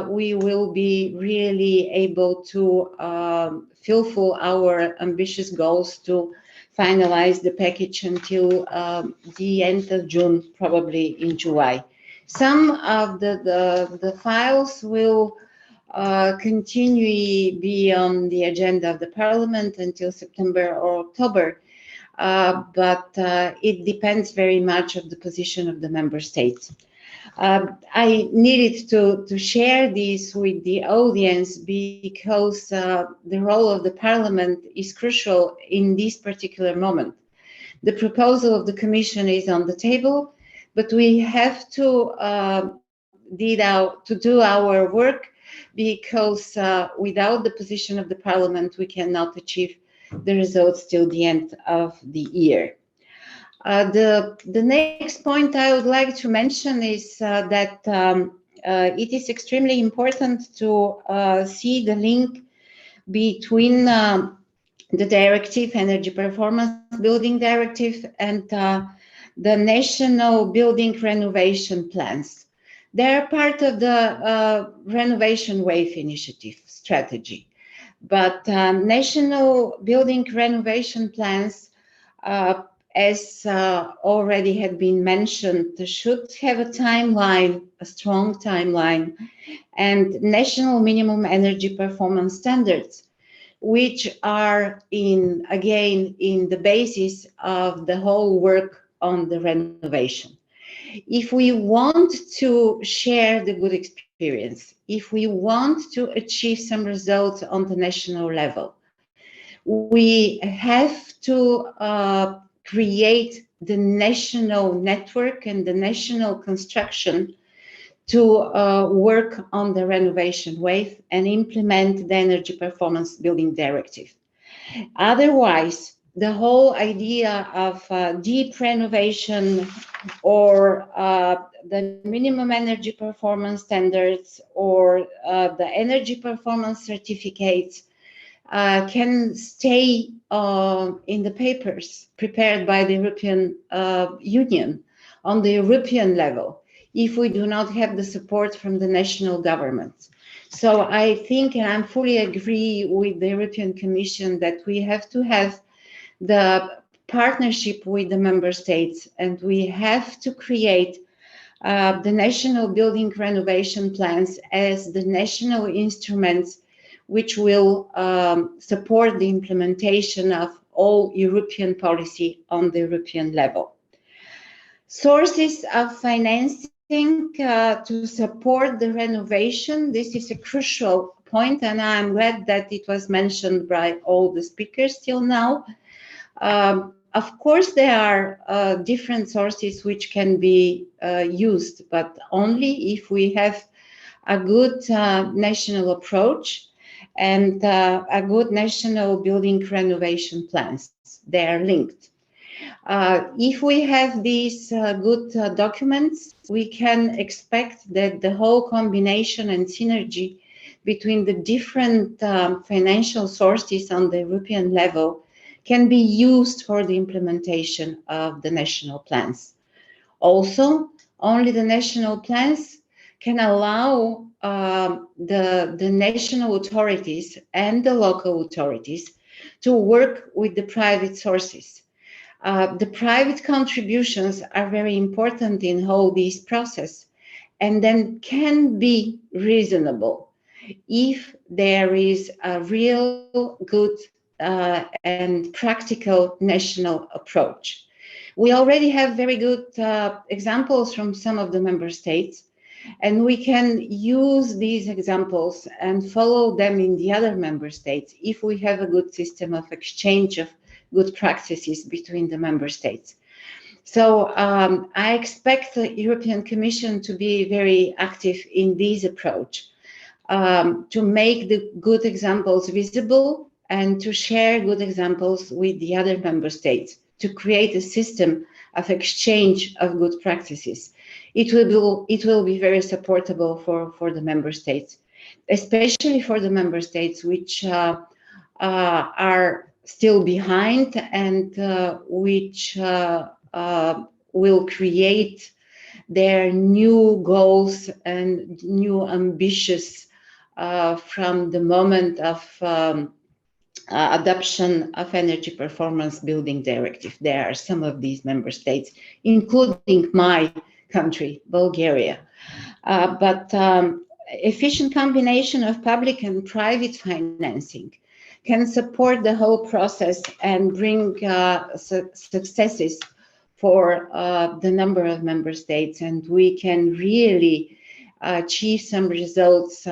we will be really able to fulfill our ambitious goals to finalize the package until the end of June, probably in July. Some of the files will continually be on the agenda of the Parliament until September or October, but it depends very much on the position of the member states. I needed to share this with the audience because the role of the Parliament is crucial in this particular moment. The proposal of the Commission is on the table, but we have to do our work, because without the position of the Parliament, we cannot achieve the results till the end of the year. The next point I would like to mention is that it is extremely important to see the link between the directive, Energy Performance Building Directive, and the national building renovation plans. They are part of the Renovation Wave Initiative strategy, but national building renovation plans, as already had been mentioned, should have a timeline, a strong timeline, and national minimum energy performance standards, which are again in the basis of the whole work on the renovation. If we want to share the good experience, if we want to achieve some results on the national level, we have to create the national network and the national construction to work on the renovation wave and implement the Energy Performance Building Directive. Otherwise, the whole idea of deep renovation or the minimum energy performance standards or the energy performance certificates can stay in the papers prepared by the European Union on the European level if we do not have the support from the national governments. So I think, and I fully agree with the European Commission, that we have to have the partnership with the member states, and we have to create the national building renovation plans as the national instruments which will support the implementation of all European policy on the European level. Sources of financing to support the renovation, this is a crucial point, and I'm glad that it was mentioned by all the speakers till now. Of course, there are different sources which can be used, but only if we have a good national approach and a good national building renovation plans. They are linked. If we have these good documents, we can expect that the whole combination and synergy between the different financial sources on the European level can be used for the implementation of the national plans. Also, only the national plans can allow the national authorities and the local authorities to work with the private sources. The private contributions are very important in all this process, and then can be reasonable if there is a real good and practical national approach. We already have very good examples from some of the member states, and we can use these examples and follow them in the other member states if we have a good system of exchange of good practices between the member states. So I expect the European Commission to be very active in this approach, to make the good examples visible and to share good examples with the other member states, to create a system of exchange of good practices. It will be very supportable for the member states, especially for the member states which are still behind and which will create their new goals and new ambitions from the moment of adoption of Energy Performance Building Directive. There are some of these member states, including my country, Bulgaria. But efficient combination of public and private financing can support the whole process and bring successes for the number of member states, and we can really achieve some results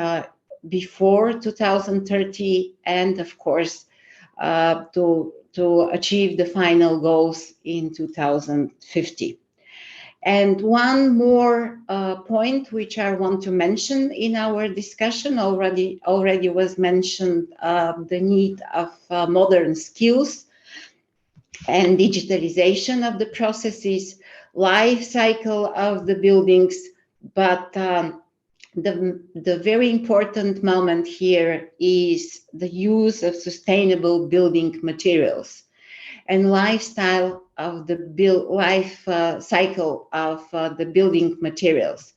before 2030, and of course to achieve the final goals in 2050. And one more point which I want to mention in our discussion already was mentioned, the need of modern skills and digitalization of the processes, life cycle of the buildings, but the very important moment here is the use of sustainable building materials and lifestyle of the life cycle of the building materials,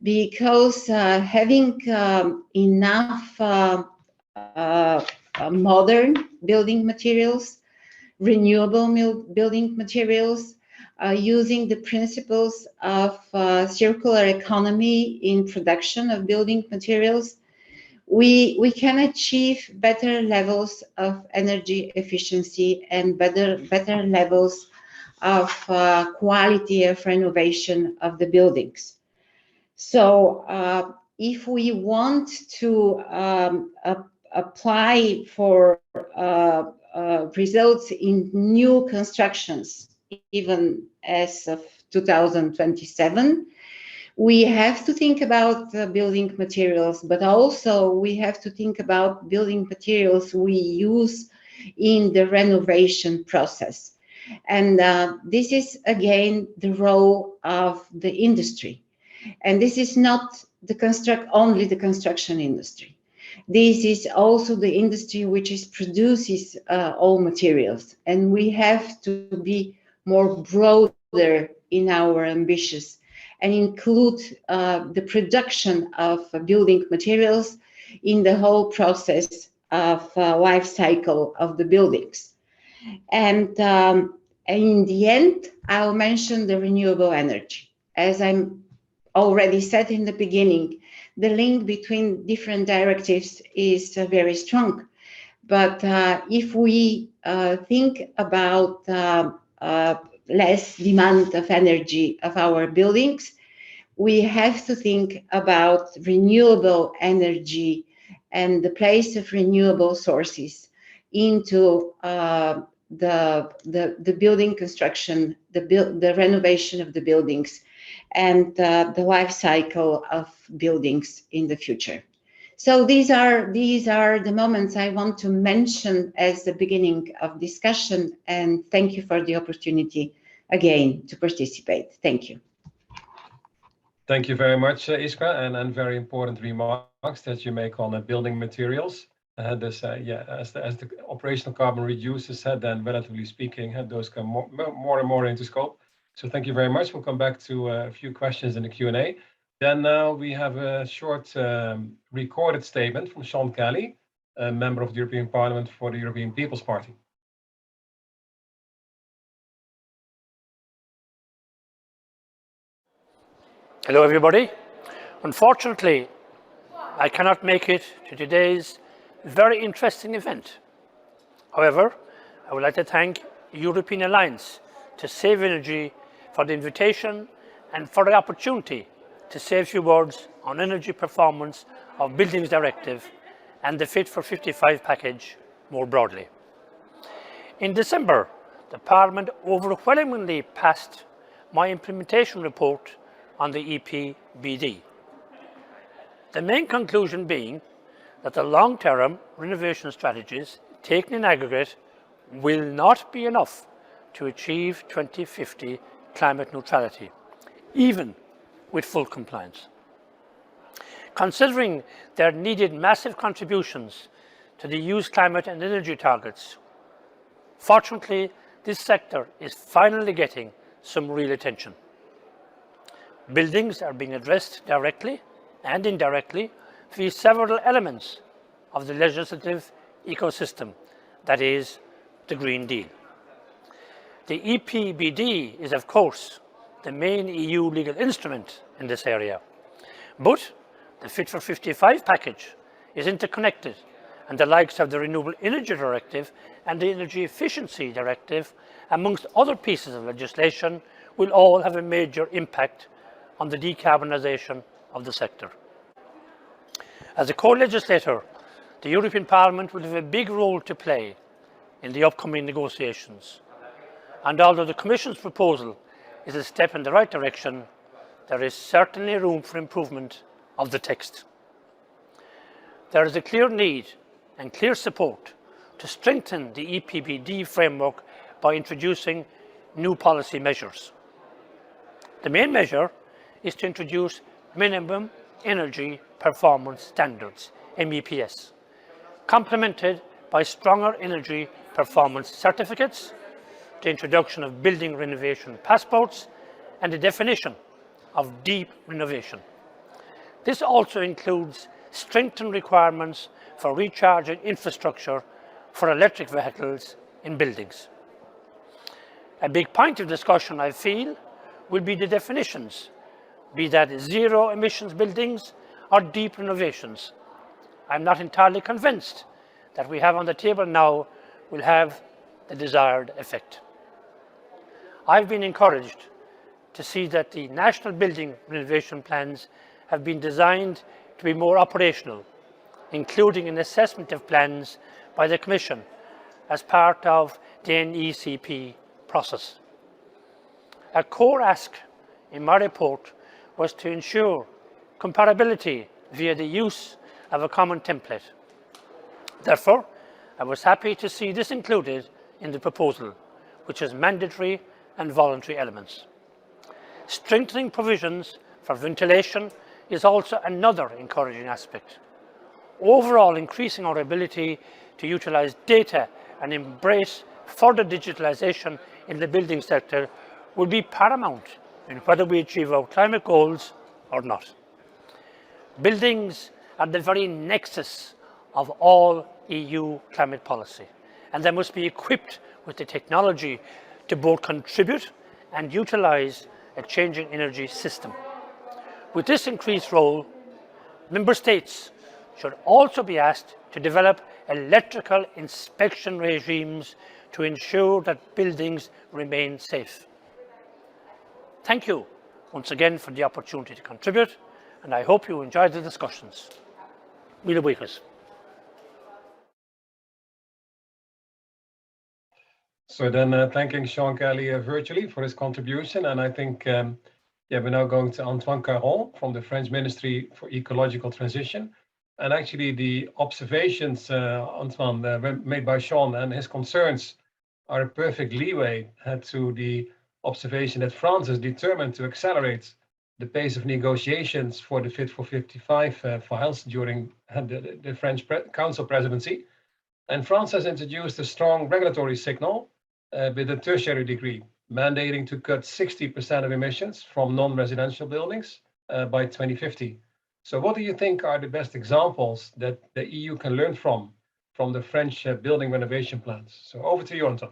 because having enough modern building materials, renewable building materials, using the principles of circular economy in production of building materials, we can achieve better levels of energy efficiency and better levels of quality of renovation of the buildings. So if we want to apply for results in new constructions, even as of 2027, we have to think about building materials, but also we have to think about building materials we use in the renovation process. And this is, again, the role of the industry. And this is not only the construction industry. This is also the industry which produces all materials. And we have to be more broader in our ambitions and include the production of building materials in the whole process of life cycle of the buildings. And in the end, I'll mention the renewable energy. As I already said in the beginning, the link between different directives is very strong. But if we think about less demand of energy of our buildings, we have to think about renewable energy and the place of renewable sources into the building construction, the renovation of the buildings, and the life cycle of buildings in the future. So these are the moments I want to mention as the beginning of discussion, and thank you for the opportunity again to participate. Thank you. Thank you very much, Iskra, and very important remarks that you make on building materials. As the operational carbon reduces, then relatively speaking, those come more and more into scope. So thank you very much. We'll come back to a few questions in the Q&A. Then now we have a short recorded statement from Sean Kelly, a member of the European Parliament for the European People's Party. Hello everybody. Unfortunately, I cannot make it to today's very interesting event. However, I would like to thank European Alliance to Save Energy for the invitation and for the opportunity to say a few words on energy performance of Buildings Directive and the Fit for 55 package more broadly. In December, the Parliament overwhelmingly passed my implementation report on the Epbd. The main conclusion being that the long-term renovation strategies taken in aggregate will not be enough to achieve 2050 climate neutrality, even with full compliance. Considering their needed massive contributions to the EU's climate and energy targets, fortunately, this sector is finally getting some real attention. Buildings are being addressed directly and indirectly via several elements of the legislative ecosystem, that is, the Green Deal. The Epbd is, of course, the main EU legal instrument in this area, but the Fit for 55 package is interconnected, and the likes of the Renewable Energy Directive and the Energy Efficiency Directive, amongst other pieces of legislation, will all have a major impact on the decarbonisation of the sector. As a co-legislator, the European Parliament will have a big role to play in the upcoming negotiations. And although the Commission's proposal is a step in the right direction, there is certainly room for improvement of the text. There is a clear need and clear support to strengthen the Epbd framework by introducing new policy measures. The main measure is to introduce minimum energy performance standards, MEPS, complemented by stronger energy performance certificates, the introduction of building renovation passports, and the definition of deep renovation. This also includes strengthened requirements for recharging infrastructure for electric vehicles in buildings. A big point of discussion, I feel, will be the definitions, be that zero emissions buildings or deep renovations. I'm not entirely convinced that we have on the table now will have the desired effect. I've been encouraged to see that the national building renovation plans have been designed to be more operational, including an assessment of plans by the Commission as part of the NECP process. A core ask in my report was to ensure comparability via the use of a common template. Therefore, I was happy to see this included in the proposal, which has mandatory and voluntary elements. Strengthening provisions for ventilation is also another encouraging aspect. Overall, increasing our ability to utilise data and embrace further digitalisation in the building sector will be paramount in whether we achieve our climate goals or not. Buildings are the very nexus of all EU climate policy, and they must be equipped with the technology to both contribute and utilise a changing energy system. With this increased role, Member States should also be asked to develop electrical inspection regimes to ensure that buildings remain safe. Thank you once again for the opportunity to contribute, and I hope you enjoyed the discussions. Míle buíochas. So then thanking Sean Kelly virtually for his contribution. And I think we're now going to Antoine Caron from the French Ministry for Ecological Transition. And actually the observations, Antoine, made by Sean and his concerns are a perfect leeway to the observation that France is determined to accelerate the pace of negotiations for the Fit for 55 files during the French Council presidency. And France has introduced a strong regulatory signal with a tertiary decree, mandating to cut 60% of emissions from non-residential buildings by 2050. So what do you think are the best examples that the EU can learn from the French building renovation plans? So over to you, Antoine.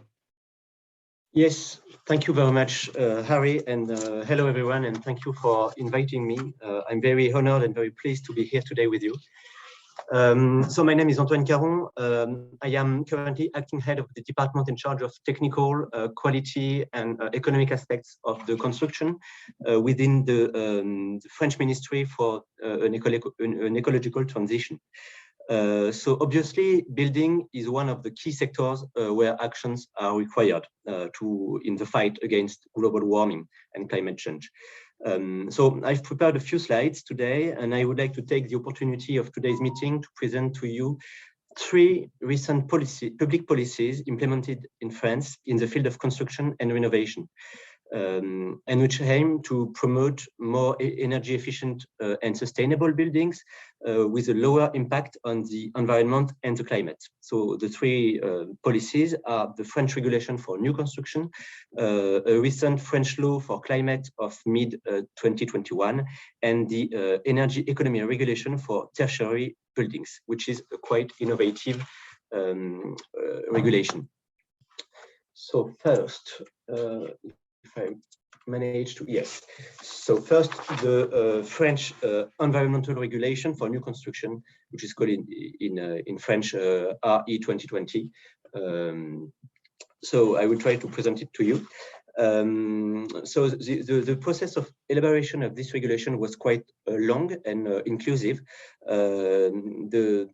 Yes, thank you very much, Harry, and hello everyone, and thank you for inviting me. I'm very honored and very pleased to be here today with you. So my name is Antoine Caron. I am currently acting head of the department in charge of technical, quality and economic aspects of the construction within the French Ministry for an ecological transition. So obviously, building is one of the key sectors where actions are required in the fight against global warming and climate change. So I've prepared a few slides today, and I would like to take the opportunity of today's meeting to present to you 3 recent public policies implemented in France in the field of construction and renovation, and which aim to promote more energy efficient and sustainable buildings with a lower impact on the environment and the climate. So the 3 policies are the French regulation for new construction, a recent French law for climate of mid-2021, and the energy economy regulation for tertiary buildings, which is a quite innovative regulation. So first, if I manage to, yes. So first, the French environmental regulation for new construction, which is called in French RE 2020. So I will try to present it to you. So the process of elaboration of this regulation was quite long and inclusive.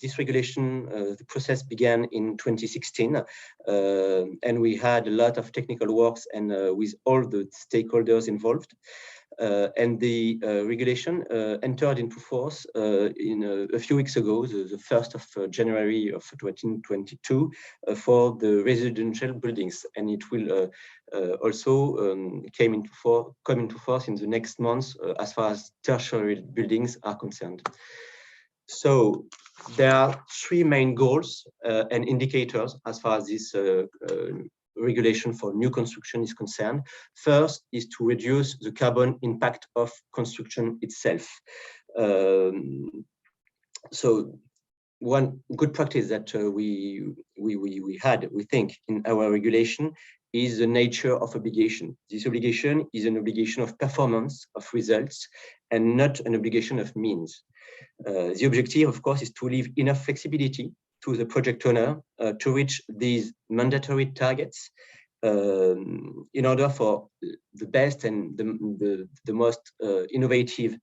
This regulation, the process began in 2016, and we had a lot of technical works and with all the stakeholders involved. And the regulation entered into force in a few weeks ago, the 1st of January of 2022, for the residential buildings, and it will also come into force in the next months as far as tertiary buildings are concerned. So there are 3 main goals and indicators as far as this regulation for new construction is concerned. First is to reduce the carbon impact of construction itself. So one good practice that we think in our regulation is the nature of obligation. This obligation is an obligation of performance, of results, and not an obligation of means. The objective, of course, is to leave enough flexibility to the project owner to reach these mandatory targets in order for the best and the most innovative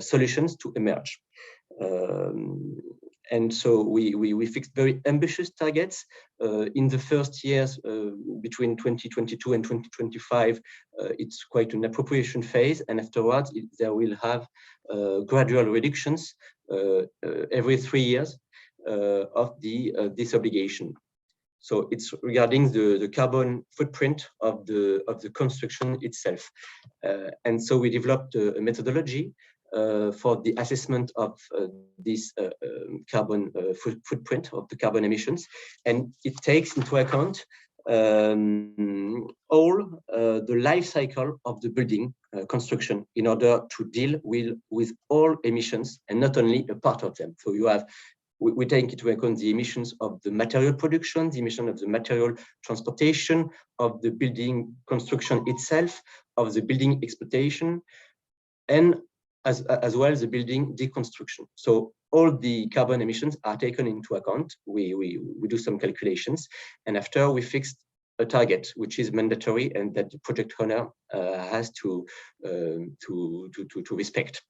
solutions to emerge. And so we fixed very ambitious targets. In the first years, between 2022 and 2025, it's quite an appropriation phase, and afterwards there will have gradual reductions every 3 years of this obligation. So it's regarding the carbon footprint of the construction itself. And so we developed a methodology for the assessment of this carbon footprint of the carbon emissions. And it takes into account all the life cycle of the building construction in order to deal with all emissions and not only a part of them. So you have, we take into account the emissions of the material production, the emission of the material transportation, of the building construction itself, of the building exploitation, and as well as the building deconstruction. So all the carbon emissions are taken into account. We do some calculations, and after we fixed a target which is mandatory and that the project owner has to respect.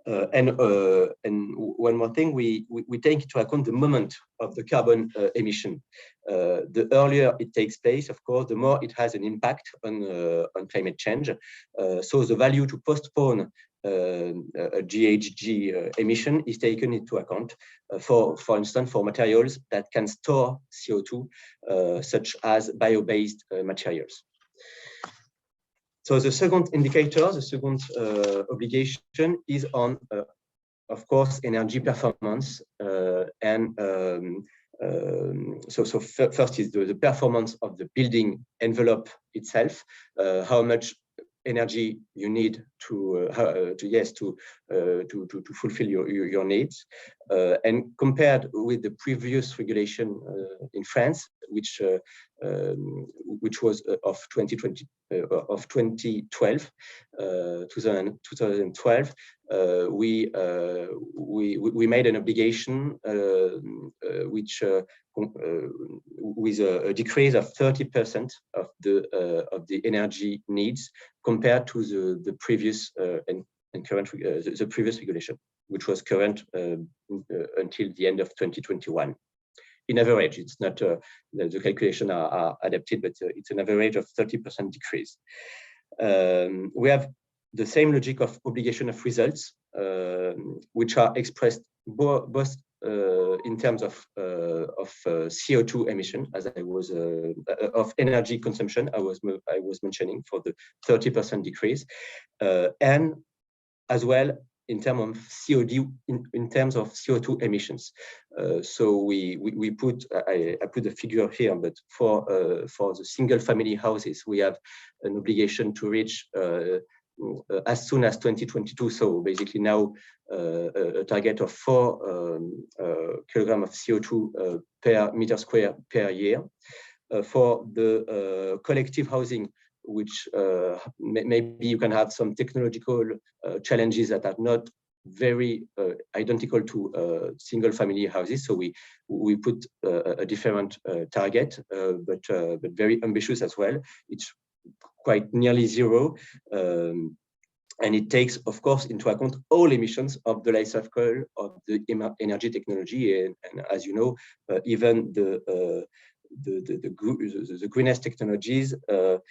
And one more thing, we take into account the moment of the carbon emission. The earlier it takes place, of course, the more it has an impact on climate change. So the value to postpone a GHG emission is taken into account, for instance, for materials that can store CO2, such as bio-based materials. So the second indicator, the second obligation is on, of course, energy performance. So first is the performance of the building envelope itself, how much energy you need to fulfill your needs, and compared with the previous regulation in France, which was of 2012, 2012, we made an obligation which with a decrease of 30% of the energy needs compared to the previous and current the previous regulation, which was current until the end of 2021. In average, it's not the calculation are adapted, but it's an average of 30% decrease. We have the same logic of obligation of results, which are expressed both in terms of CO2 emission, as I was of energy consumption, I was mentioning for the 30% decrease, and as well in terms of COD, in terms of CO2 emissions. So we put, I put a figure here, but for the single family houses, we have an obligation to reach as soon as 2022. So basically now a target of 4 kilograms of CO2 per meter square per year. For the collective housing, which maybe you can have some technological challenges that are not very identical to single family houses. So we put a different target, but very ambitious as well. It's quite nearly zero. And it takes, of course, into account all emissions of the life cycle of the energy technology. And as you know, even the greenest technologies that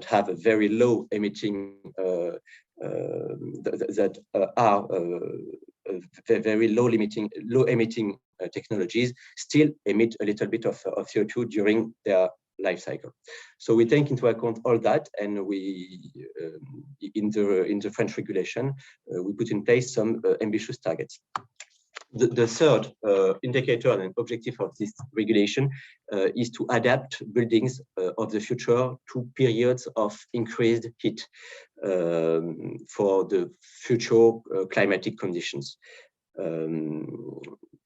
have a very low emitting that are very low emitting technologies still emit a little bit of CO2 during their life cycle. So we take into account all that, and we in the French regulation we put in place some ambitious targets. The third indicator and objective of this regulation is to adapt buildings of the future to periods of increased heat for the future climatic conditions.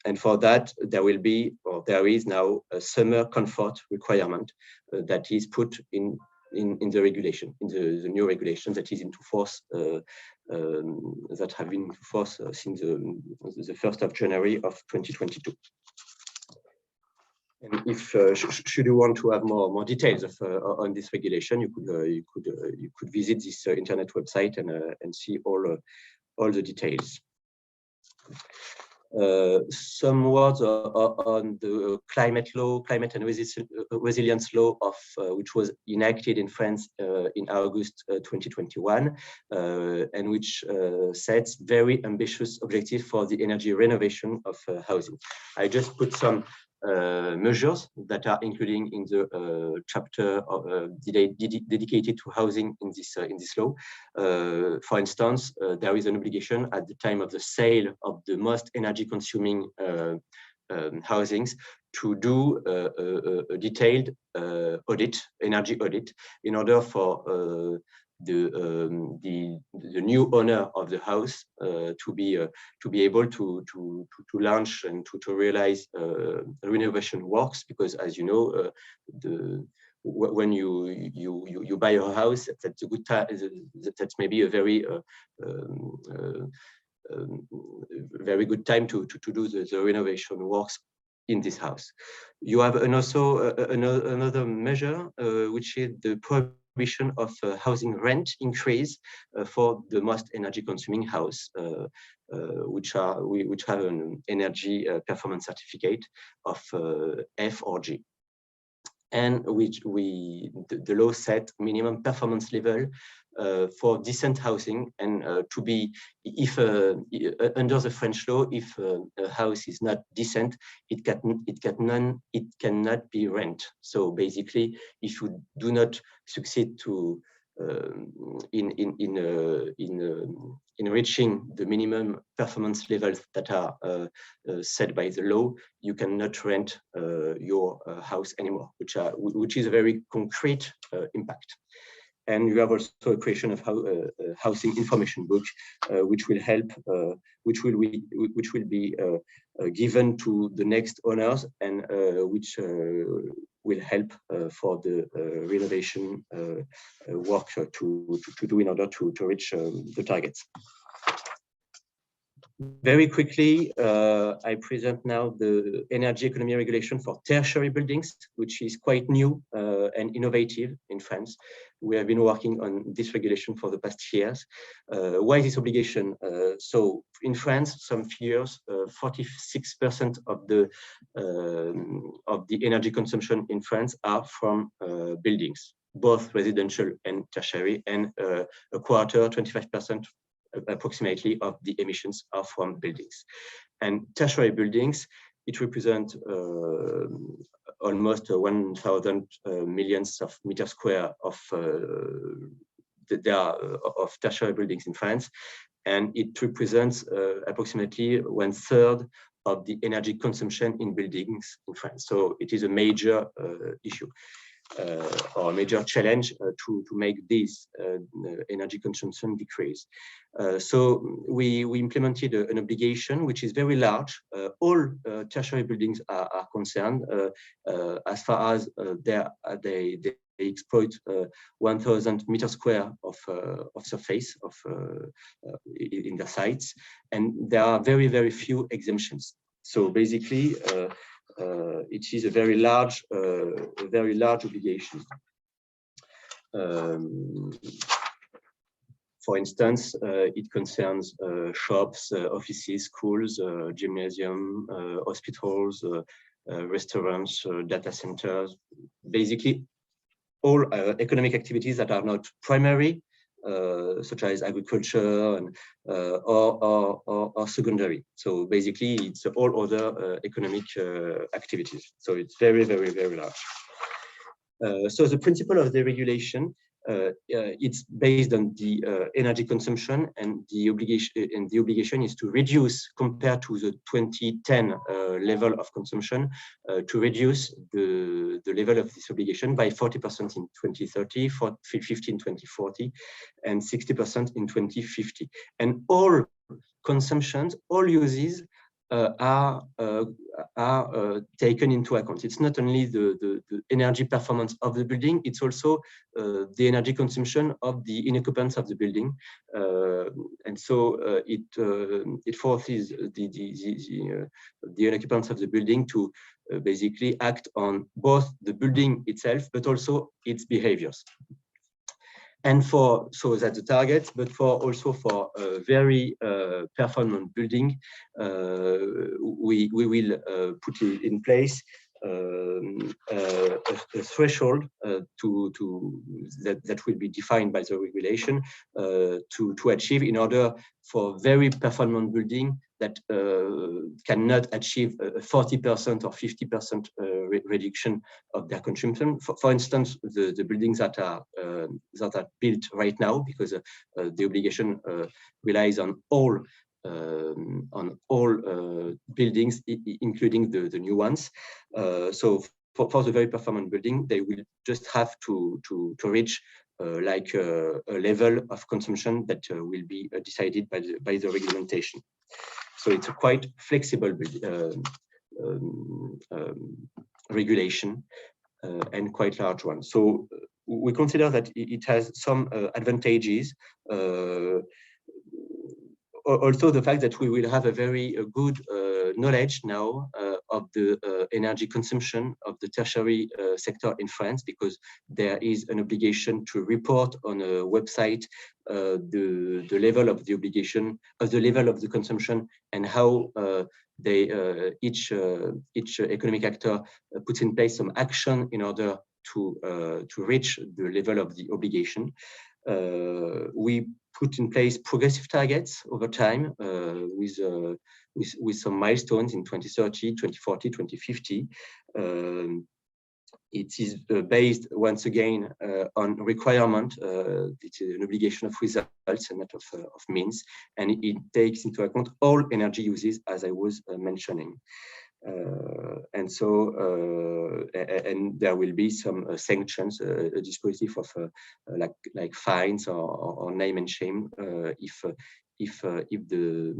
And for that, there will be, or there is now, a summer comfort requirement that is put in the regulation, in the new regulation that is into force, that have been in force since the 1st of January of 2022. And if should you want to have more details on this regulation, you could visit this internet website and see all the details. Some words on the climate law, climate and resilience law of which was enacted in France in August 2021, and which sets very ambitious objectives for the energy renovation of housing. I just put some measures that are including in the chapter dedicated to housing in this law. For instance, there is an obligation at the time of the sale of the most energy-consuming housings to do a detailed energy audit, in order for the new owner of the house to be able to launch and to realize renovation works, because, as you know, when you buy a house, that's a good time. That's maybe a very very good time to do the renovation works in this house. You have also another measure, which is the prohibition of housing rent increase for the most energy-consuming house, which have an energy performance certificate of F or G, and the law set minimum performance level for decent housing, and to be, if under the French law, if a house is not decent, it cannot be rent. So basically, if you do not succeed to in reaching the minimum performance levels that are set by the law, you cannot rent your house anymore, which is a very concrete impact. And you have also a creation of housing information book, which will help, which will be given to the next owners, and which will help for the renovation work to do in order to reach the targets. Very quickly, I present now the energy economy regulation for tertiary buildings, which is quite new and innovative in France. We have been working on this regulation for the past years. Why this obligation? So in France, some figures, 46% of the energy consumption in France are from buildings, both residential and tertiary, and a quarter, 25%, approximately, of the emissions are from buildings. And tertiary buildings, it represents almost 1,000 millions of meters square of tertiary buildings in France, and it represents approximately 1/3 of the energy consumption in buildings in France. So it is a major issue. Or a major challenge to make this energy consumption decrease. So we implemented an obligation which is very large. All tertiary buildings are concerned, as far as they exploit 1,000 meters square of surface in their sites, and there are very, very few exemptions. So basically, it is a very large obligation. For instance, it concerns shops, offices, schools, gymnasium, hospitals, restaurants, data centers, basically all economic activities that are not primary, such as agriculture and, or secondary. So basically, it's all other economic activities. So it's very, very, very large. So the principle of the regulation, it's based on the energy consumption, and the obligation is to reduce, compared to the 2010 level of consumption, to reduce the level of this obligation by 40% in 2030, 50% in 2040, and 60% in 2050. And all consumptions, all uses are taken into account. It's not only the energy performance of the building, it's also the energy consumption of the occupants of the building, and so it forces the occupants of the building to basically act on both the building itself, but also its behaviors. And so that's the target, but also for a very performant building, we will put in place a threshold that will be defined by the regulation to achieve in order for very performant building that cannot achieve a 40% or 50% reduction of their consumption. For instance, the buildings that are built right now, because the obligation relies on all buildings, including the new ones. So for the very performant building, they will just have to reach like a level of consumption that will be decided by the regulation. So it's a quite flexible regulation and quite large one. So we consider that it has some advantages. Also, the fact that we will have a very good knowledge now of the energy consumption of the tertiary sector in France, because there is an obligation to report on a website the level of the obligation, the level of the consumption, and how each economic actor puts in place some action in order to reach the level of the obligation. We put in place progressive targets over time with some milestones in 2030, 2040, 2050. It is based once again on requirement. It's an obligation of results and not of means, and it takes into account all energy uses, as I was mentioning. And so and there will be some sanctions, a dispositive of like fines or name and shame if the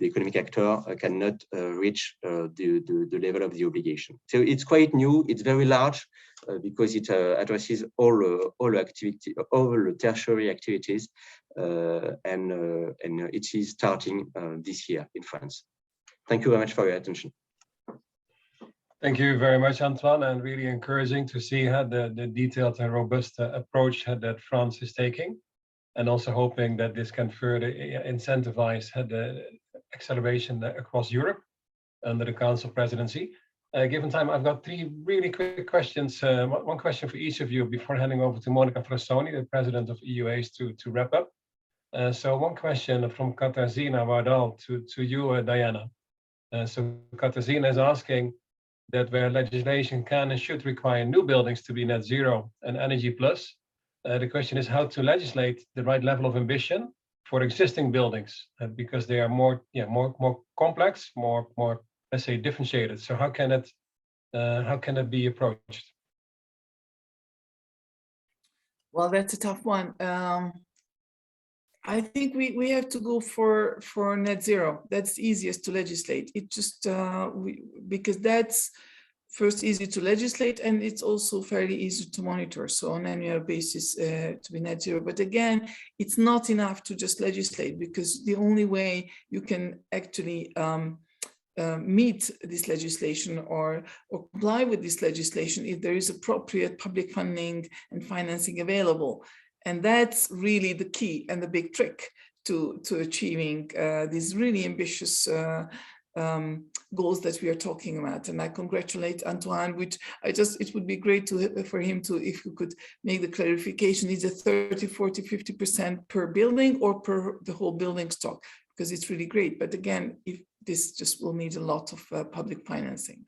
economic actor cannot reach the level of the obligation. So it's quite new. It's very large because it addresses all activity, all tertiary activities, and it is starting this year in France. Thank you very much for your attention. Thank you very much, Antoine, and really encouraging to see how the detailed and robust approach that France is taking, and also hoping that this can further incentivize the acceleration across Europe under the Council presidency. Given time, I've got three really quick questions. One question for each of you before handing over to Monica Frassoni, the president of EU-ASE, to wrap up. So one question from Katarzyna Wardal to you, Diana. So Katarzyna is asking that where legislation can and should require new buildings to be net zero and energy plus, the question is how to legislate the right level of ambition for existing buildings, because they are more complex, more let's say differentiated. So how can it be approached? Well, that's a tough one. I think we have to go for net zero. That's easiest to legislate. It just because that's first easy to legislate, and it's also fairly easy to monitor. So on an annual basis to be net zero. But again, it's not enough to just legislate, because the only way you can actually meet this legislation or comply with this legislation if there is appropriate public funding and financing available. And that's really the key and the big trick to achieving these really ambitious goals that we are talking about. And I congratulate Antoine, which it would be great for him to, if you could make the clarification, is it 30, 40, 50% per building or per the whole building stock? Because it's really great. But again, if this just will need a lot of public financing.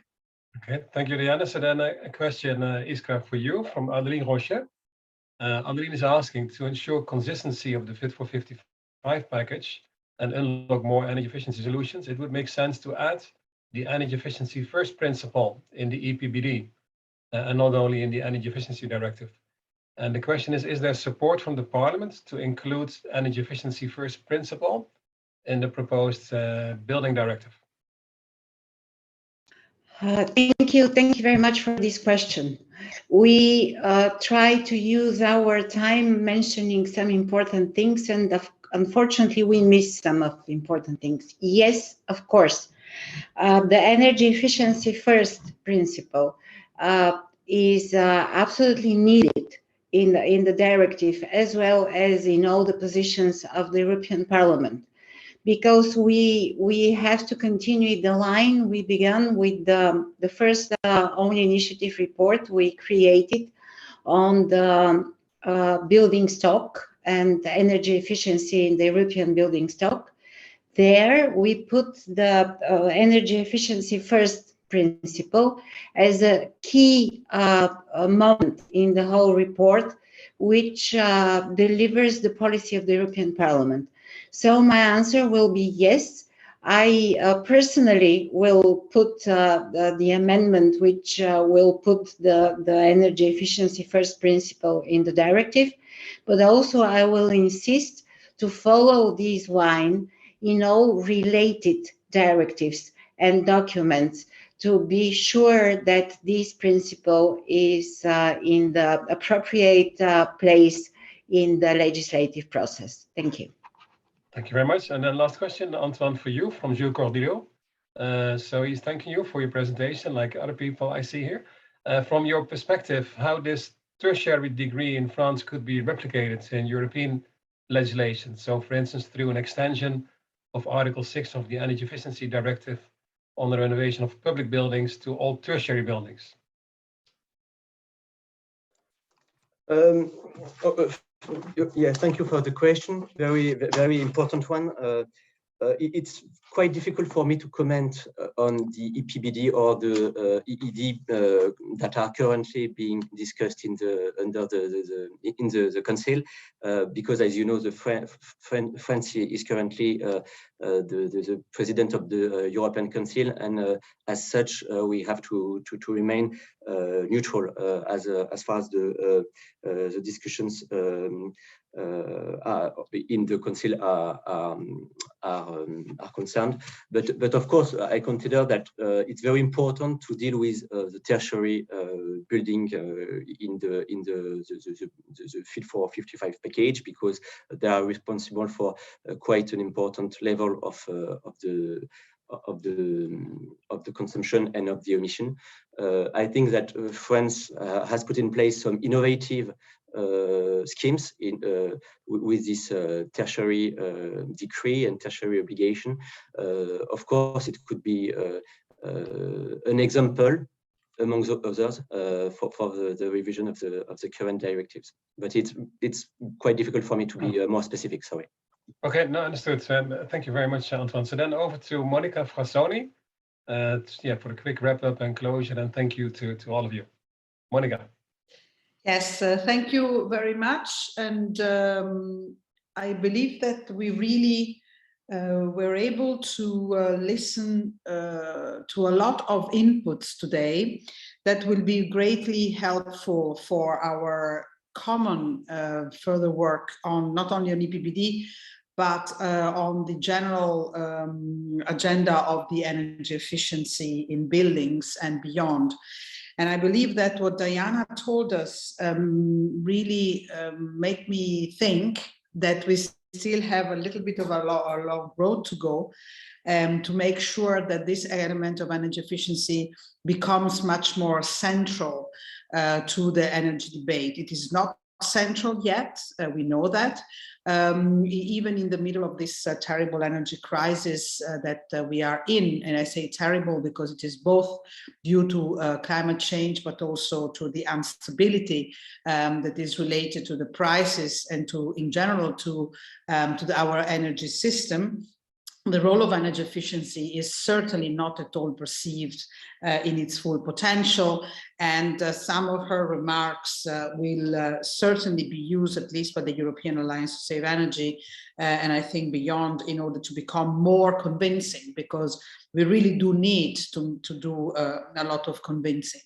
Okay, thank you, Diana. So then a question, Iskra, for you from Adeline Roche. Adeline is asking, to ensure consistency of the Fit for 55 package and unlock more energy efficiency solutions, it would make sense to add the energy efficiency first principle in the Epbd and not only in the energy efficiency directive. And the question is there support from the Parliament to include energy efficiency first principle in the proposed building directive? Thank you very much for this question. We try to use our time mentioning some important things, and unfortunately we missed some of the important things. Yes, of course, the energy efficiency first principle is absolutely needed in the directive, as well as in all the positions of the European Parliament, because we have to continue the line we began with the first own initiative report we created on the building stock and energy efficiency in the European building stock. There we put the energy efficiency first principle as a key moment in the whole report, which delivers the policy of the European Parliament. So my answer will be yes. I personally will put the amendment which will put the energy efficiency first principle in the directive, but also I will insist to follow this line in all related directives and documents to be sure that this principle is in the appropriate place in the legislative process. Thank you. Thank you very much. And then last question, Antoine, for you from Gilles Cordillo. So he's thanking you for your presentation, like other people I see here. From your perspective, how this tertiary degree in France could be replicated in European legislation? So, for instance, through an extension of Article 6 of the Energy Efficiency Directive on the renovation of public buildings to all tertiary buildings. Yeah, thank you for the question. Very important one. It's quite difficult for me to comment on the Epbd or the EED that are currently being discussed in the Council, because, as you know, France is currently the president of the European Council, and as such, we have to remain neutral as far as the discussions in the Council are concerned. But of course, I consider that it's very important to deal with the tertiary building in the Fit for 55 package, because they are responsible for quite an important level of the consumption and of the emission. I think that France has put in place some innovative schemes with this tertiary decree and tertiary obligation. Of course, it could be an example among the others for the revision of the current directives. But it's quite difficult for me to be more specific. Sorry. Okay, no, understood. Thank you very much, Antoine. So then over to Monica Frassoni, for the quick wrap up and closure, and thank you to all of you. Monica. Yes, thank you very much. And I believe that we really were able to listen to a lot of inputs today that will be greatly helpful for our common further work on not only on Epbd, but on the general agenda of the energy efficiency in buildings and beyond. And I believe that what Diana told us really made me think that we still have a little bit of a long road to go to make sure that this element of energy efficiency becomes much more central to the energy debate. It is not central yet, we know that, even in the middle of this terrible energy crisis that we are in. And I say terrible because it is both due to climate change, but also to the instability that is related to the prices and to, in general, to our energy system. The role of energy efficiency is certainly not at all perceived in its full potential, and some of her remarks will certainly be used, at least by the European Alliance to Save Energy, and I think beyond, in order to become more convincing, because we really do need to do a lot of convincing.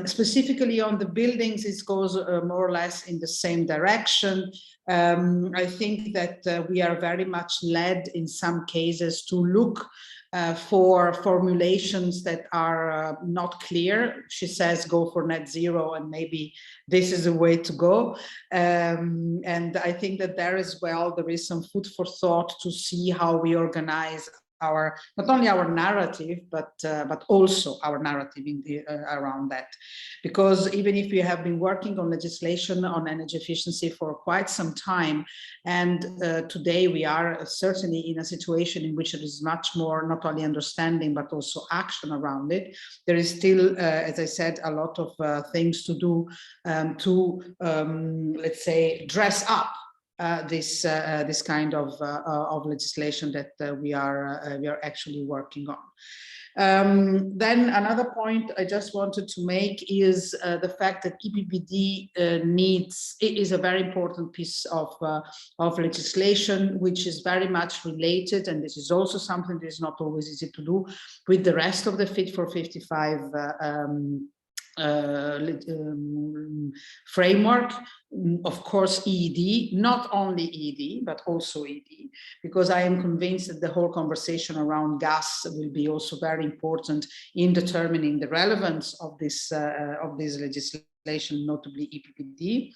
Specifically on the buildings, it goes more or less in the same direction. I think that we are very much led in some cases to look for formulations that are not clear. She says go for net zero, and maybe this is a way to go. And I think that there as well, there is some food for thought to see how we organize not only our narrative, but also our narrative in around that. Because even if we have been working on legislation on energy efficiency for quite some time, and today we are certainly in a situation in which there is much more not only understanding but also action around it, there is still, as I said, a lot of things to do to, let's say, dress up this kind of legislation that we are actually working on. Then another point I just wanted to make is the fact that Epbd is a very important piece of legislation, which is very much related, and this is also something that is not always easy to do, with the rest of the Fit for 55 framework. Of course, EED, not only EED, but also EED, because I am convinced that the whole conversation around gas will be also very important in determining the relevance of this legislation, notably Epbd.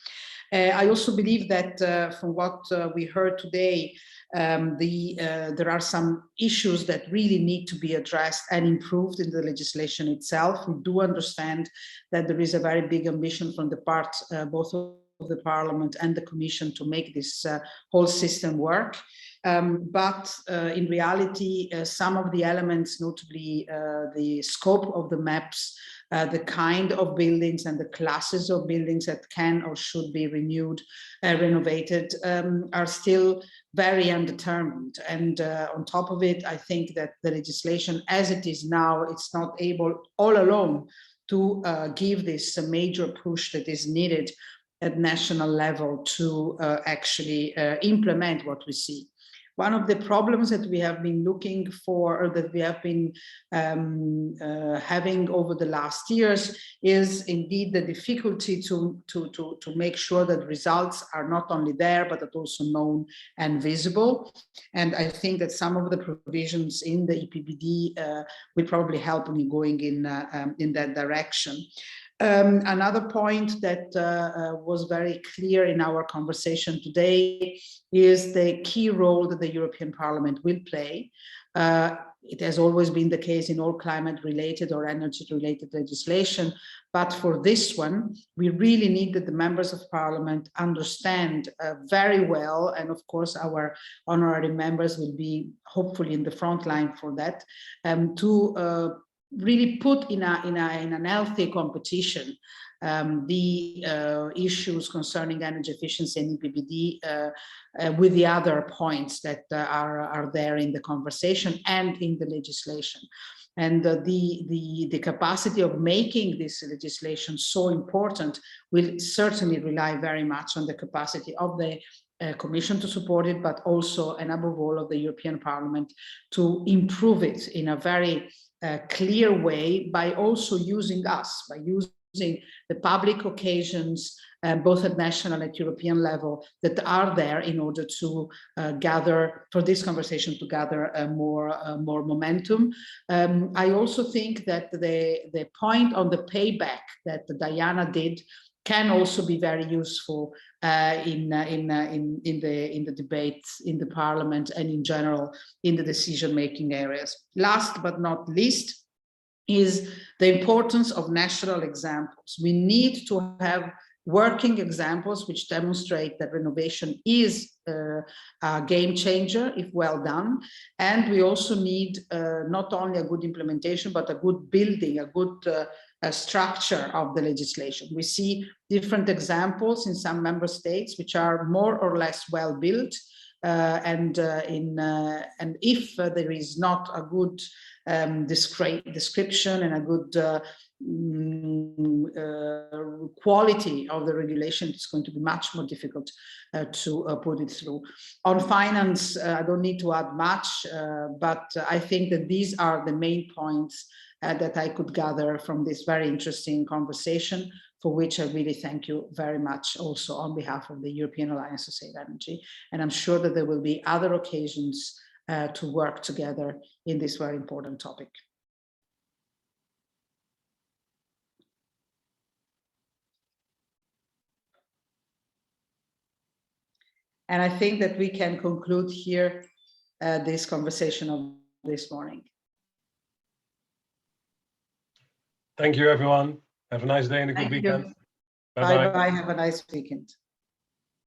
I also believe that from what we heard today, there are some issues that really need to be addressed and improved in the legislation itself. We do understand that there is a very big ambition from the part both of the Parliament and the Commission to make this whole system work. But in reality, some of the elements, notably the scope of the maps, the kind of buildings and the classes of buildings that can or should be renewed, renovated, are still very undetermined. And on top of it, I think that the legislation as it is now, it's not able all alone to give this a major push that is needed at national level to actually implement what we see. One of the problems that we have been looking for, or that we have been having over the last years, is indeed the difficulty to make sure that results are not only there, but that also known and visible. And I think that some of the provisions in the Epbd will probably help in going in that direction. Another point that was very clear in our conversation today is the key role that the European Parliament will play. It has always been the case in all climate-related or energy-related legislation, but for this one, we really need that the members of Parliament understand very well, and of course our honorary members will be hopefully in the front line for that, to really put in an healthy competition the issues concerning energy efficiency and Epbd with the other points that are there in the conversation and in the legislation. And the capacity of making this legislation so important will certainly rely very much on the capacity of the Commission to support it, but also and above all of the European Parliament to improve it in a very clear way, by also using us, by using the public occasions, both at national and European level, that are there in order to gather, for this conversation to gather more momentum. I also think that the point on the payback that Diana did can also be very useful in the debates in the Parliament and in general in the decision-making areas. Last but not least is the importance of national examples. We need to have working examples which demonstrate that renovation is a game changer if well done. And we also need not only a good implementation, but a good building, a good structure of the legislation. We see different examples in some member states which are more or less well built, and if there is not a good description and a good quality of the regulation, it's going to be much more difficult to put it through. On finance, I don't need to add much, but I think that these are the main points that I could gather from this very interesting conversation, for which I really thank you very much also on behalf of the European Alliance to Save Energy. And I'm sure that there will be other occasions to work together in this very important topic. And I think that we can conclude here this conversation of this morning. Thank you, everyone. Have a nice day and a good Thank you. weekend. Bye bye. Have a nice weekend.